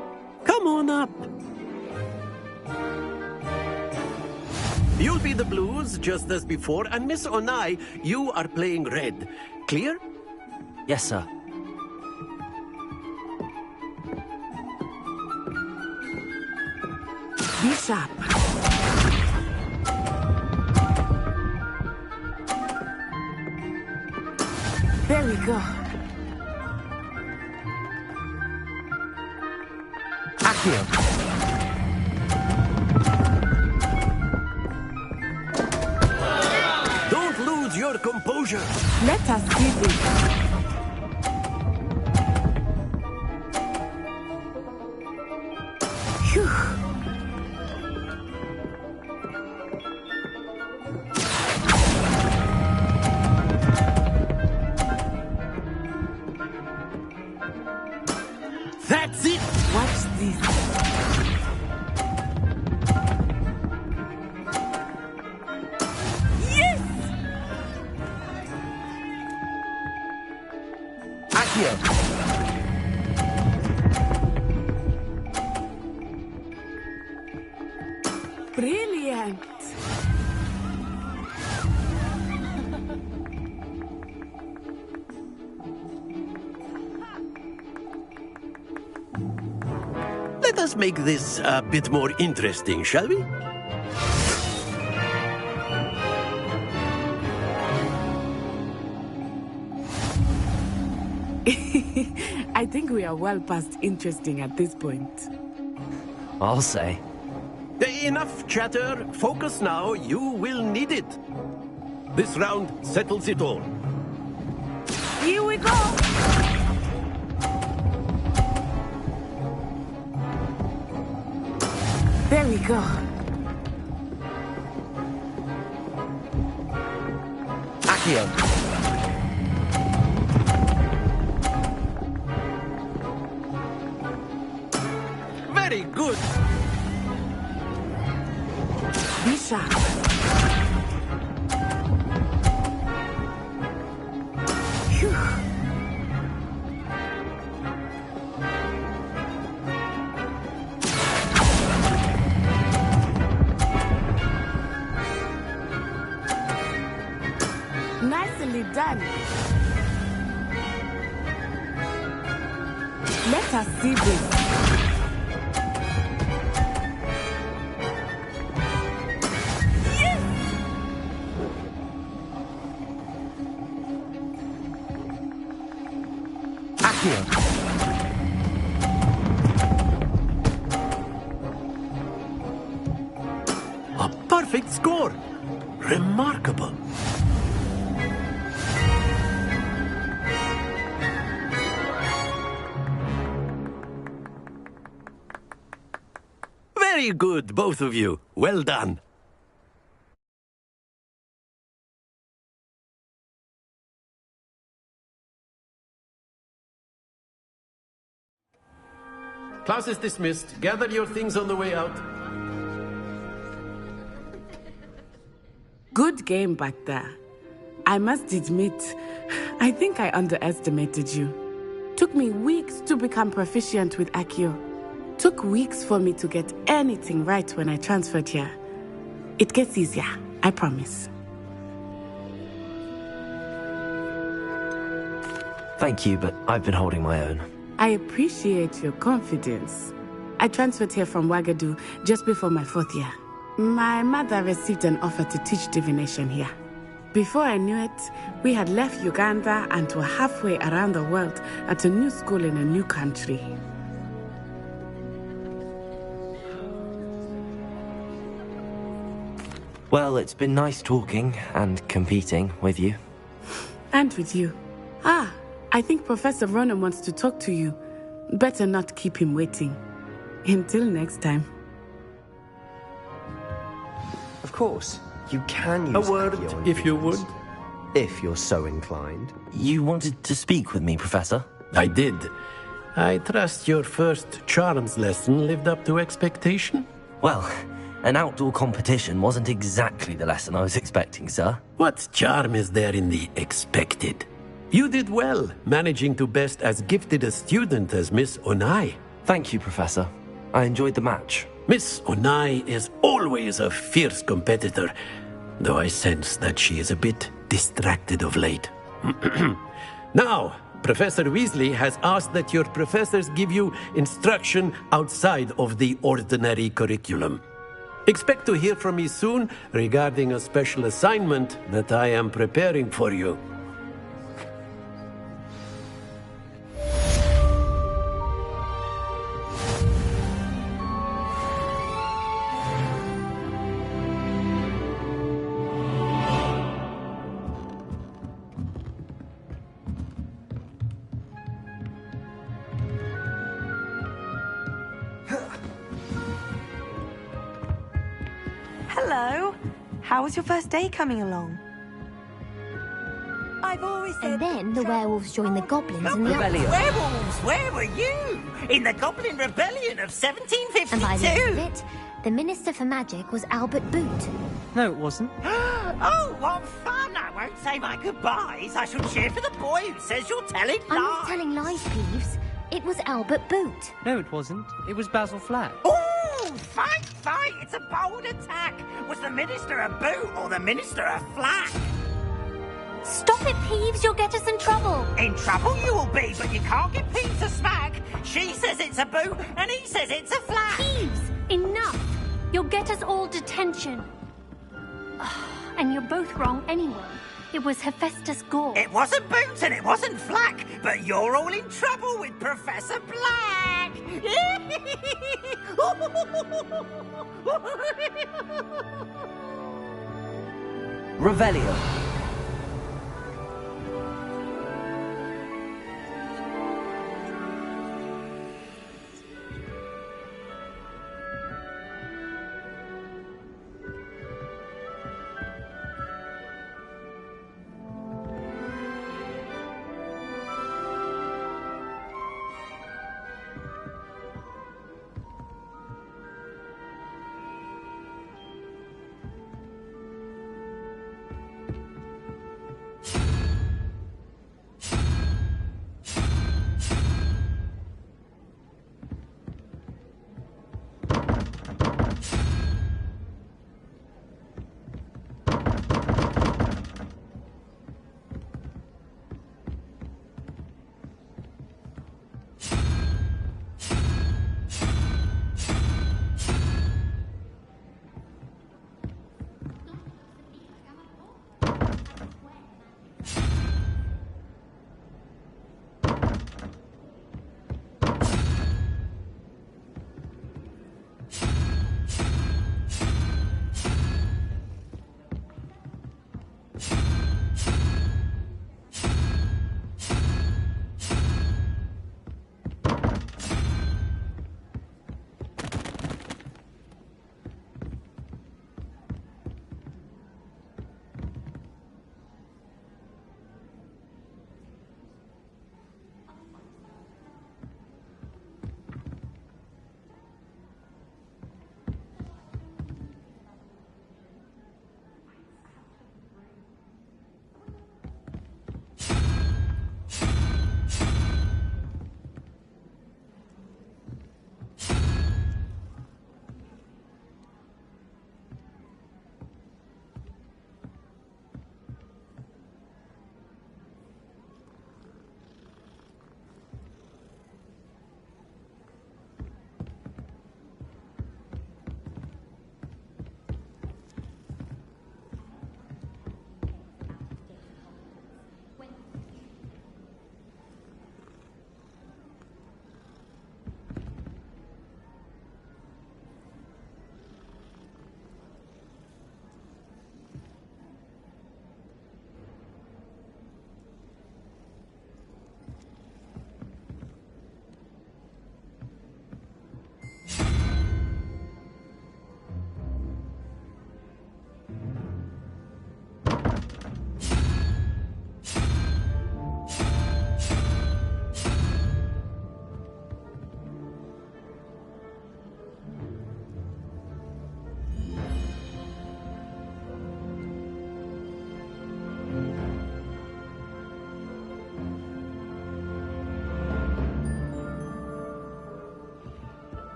Come on up. You'll be the blues, just as before, and Miss Onai, you are playing red. Clear? Yes, sir. Be sharp. There we go. Accio. Don't lose your composure. Let us see this. That's it! Watch this. Yes! Accio. Brilliant. Let us make this a bit more interesting, shall we? I think we are well past interesting at this point. I'll say. Enough chatter. Focus now. You will need it. This round settles it all. Here we go. There we go. Accio. Very good. Be sharp. Phew. Nicely done. Let us see this. Accio. A perfect score! Remarkable! Very good, both of you. Well done. Class is dismissed. Gather your things on the way out. Good game back there. I must admit, I think I underestimated you. Took me weeks to become proficient with Accio. Took weeks for me to get anything right when I transferred here. It gets easier, I promise. Thank you, but I've been holding my own. I appreciate your confidence. I transferred here from Wagadu just before my 4th year. My mother received an offer to teach divination here. Before I knew it, we had left Uganda and were halfway around the world at a new school in a new country. Well, it's been nice talking and competing with you. And with you. Ah, I think Professor Ronan wants to talk to you. Better not keep him waiting. Until next time. Of course, you can use A word, Accio on if you humans, would. if you're so inclined. You wanted to speak with me, Professor? I did. I trust your first charms lesson lived up to expectation? Well, an outdoor competition wasn't exactly the lesson I was expecting, sir. What charm is there in the expected? You did well, managing to best as gifted a student as Miss Onai. Thank you, Professor. I enjoyed the match. Miss Onai is always a fierce competitor, though I sense that she is a bit distracted of late. Now, Professor Weasley has asked that your professors give you instruction outside of the ordinary curriculum. Expect to hear from me soon regarding a special assignment that I am preparing for you. Hello. How was your first day coming along? I've always said. And then the werewolves joined the goblins and the Rebellion. Werewolves, where were you? In the Goblin Rebellion of 1752. And by the end of it, the Minister for Magic was Albert Boot. No, it wasn't. Oh, what fun! I won't say my goodbyes. I shall cheer for the boy who says you're telling lies. I'm not telling lies, Peeves. It was Albert Boot. No, it wasn't. It was Basil Flack. Oh, fight, fight! It's a bold attack. Was the Minister a boot or the Minister a flack? Stop it, Peeves. You'll get us in trouble. In trouble you will be, but you can't get Peeves to smack. She says it's a boot, and he says it's a flack. Peeves, enough. You'll get us all detention. And you're both wrong anyway. It was Hephaestus Gore. It wasn't Boot and it wasn't Flack, but you're all in trouble with Professor Black. Revelio.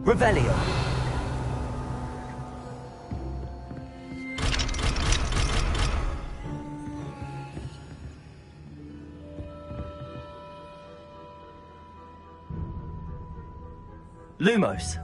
Revelio. Lumos.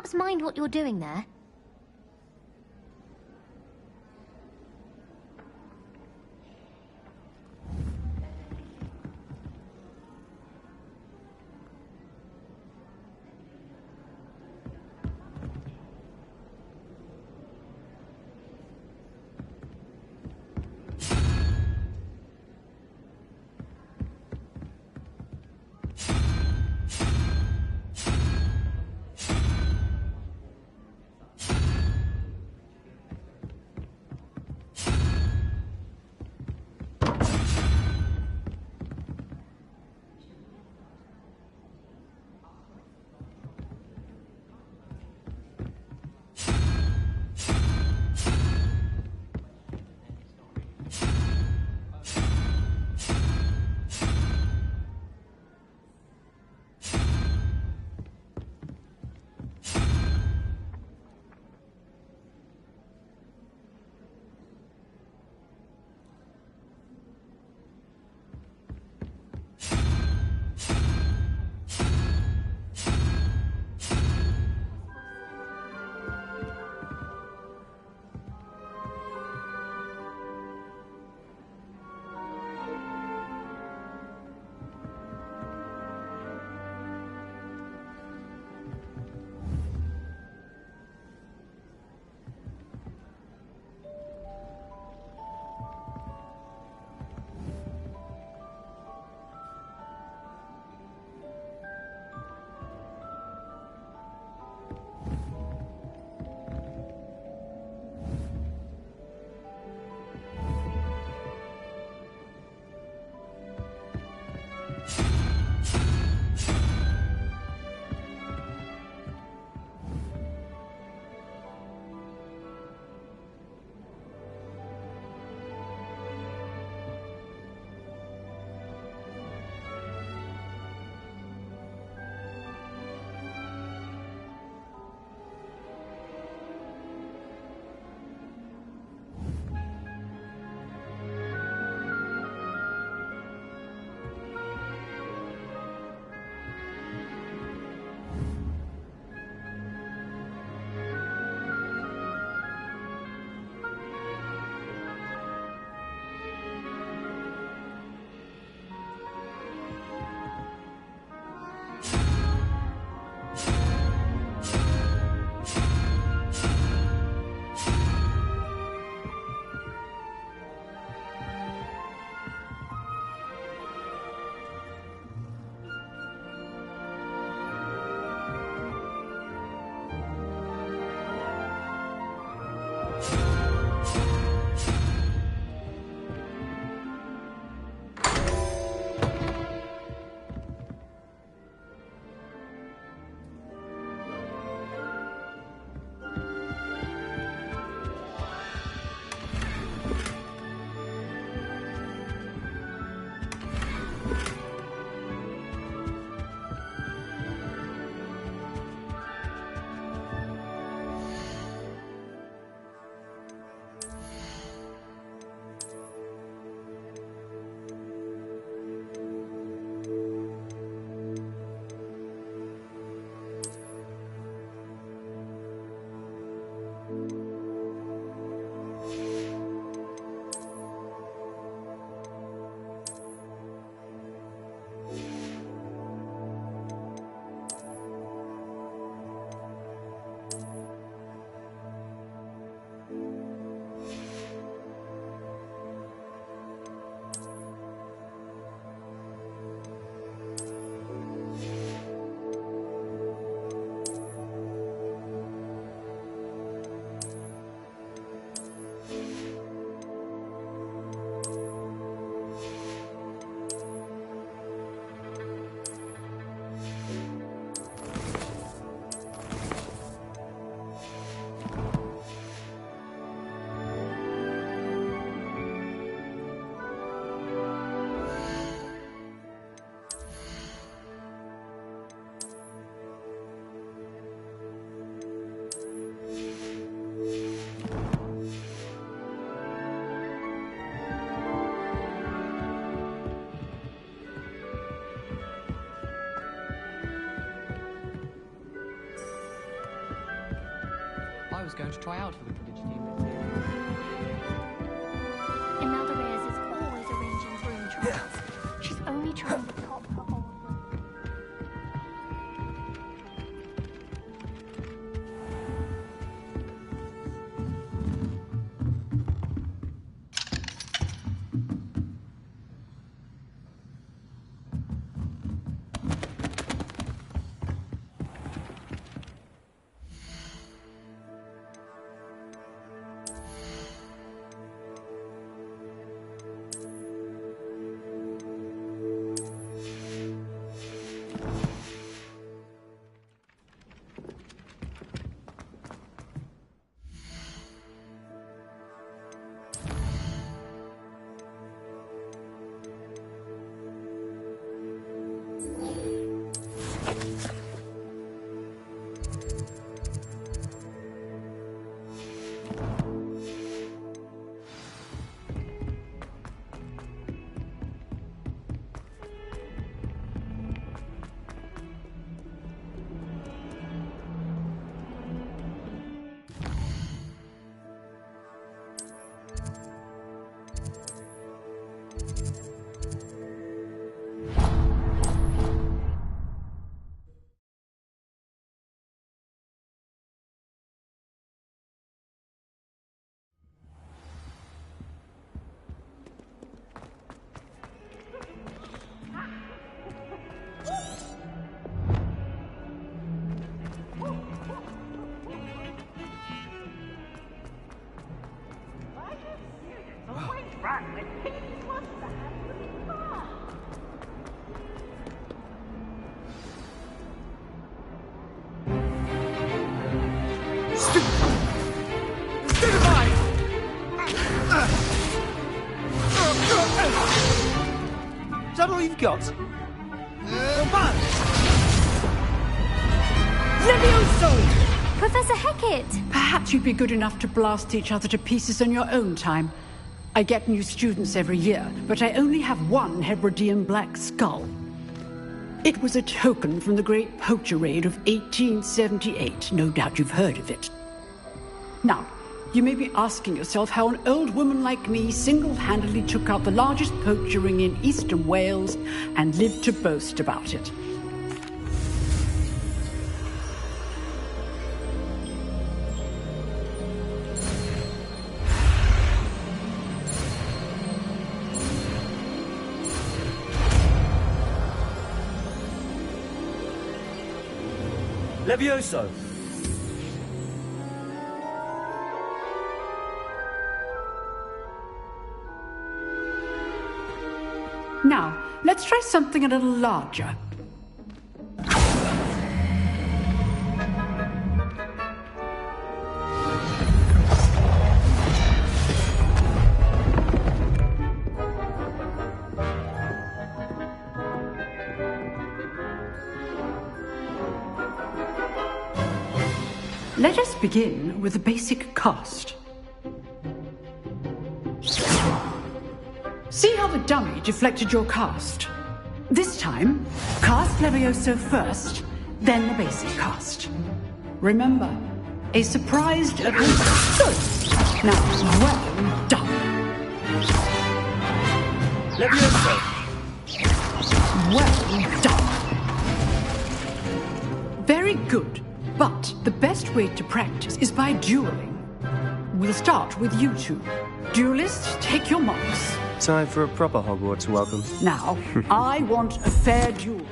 Perhaps mind what you're doing there? was going to try out for the Quidditch team next year. Imelda Reyes is always arranging room trials. She's only trying to top her old. Is that all you've got? Levioso! Professor Hecat! Perhaps you'd be good enough to blast each other to pieces in your own time. I get new students every year, but I only have one Hebridean black skull. It was a token from the Great Poacher Raid of 1878. No doubt you've heard of it. Now, you may be asking yourself how an old woman like me single-handedly took out the largest poacher ring in eastern Wales and lived to boast about it. Levioso! Now, let's try something a little larger. Let us begin with the basic cast. See how the dummy deflected your cast? This time, cast Levioso first, then the basic cast. Remember, a surprised... Good! Now, well done. Levioso! Well done. Very good, but the best way to practice is by dueling. We'll start with you two. Duelists, take your marks. Time for a proper Hogwarts welcome. Now, I want a fair duel.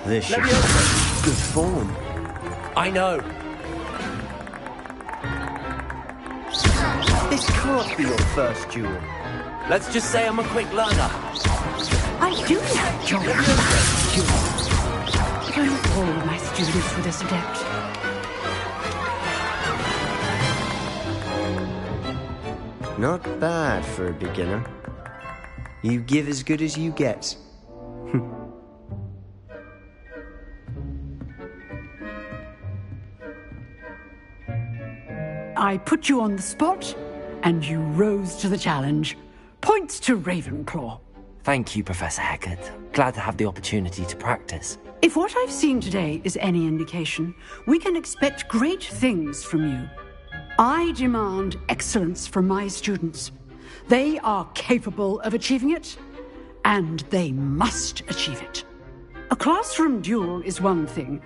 This should be good form. I know. This can't be your first duel. Let's just say I'm a quick learner. I do like your duels. But all my students were this adept. Not bad for a beginner. You give as good as you get. I put you on the spot, and you rose to the challenge. Points to Ravenclaw. Thank you, Professor Hecat. glad to have the opportunity to practice. If what I've seen today is any indication, we can expect great things from you. I demand excellence from my students. They are capable of achieving it, and they must achieve it. A classroom duel is one thing,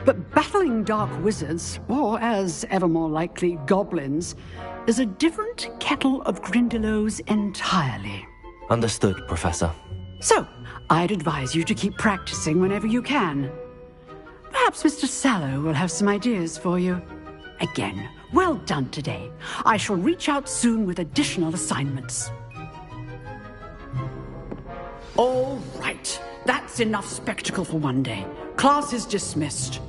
but battling dark wizards, or as ever more likely, goblins, is a different kettle of Grindylows entirely. Understood, Professor. So, I'd advise you to keep practicing whenever you can. Perhaps Mr. Sallow will have some ideas for you. Again, well done today. I shall reach out soon with additional assignments. All right. That's enough spectacle for one day. Class is dismissed.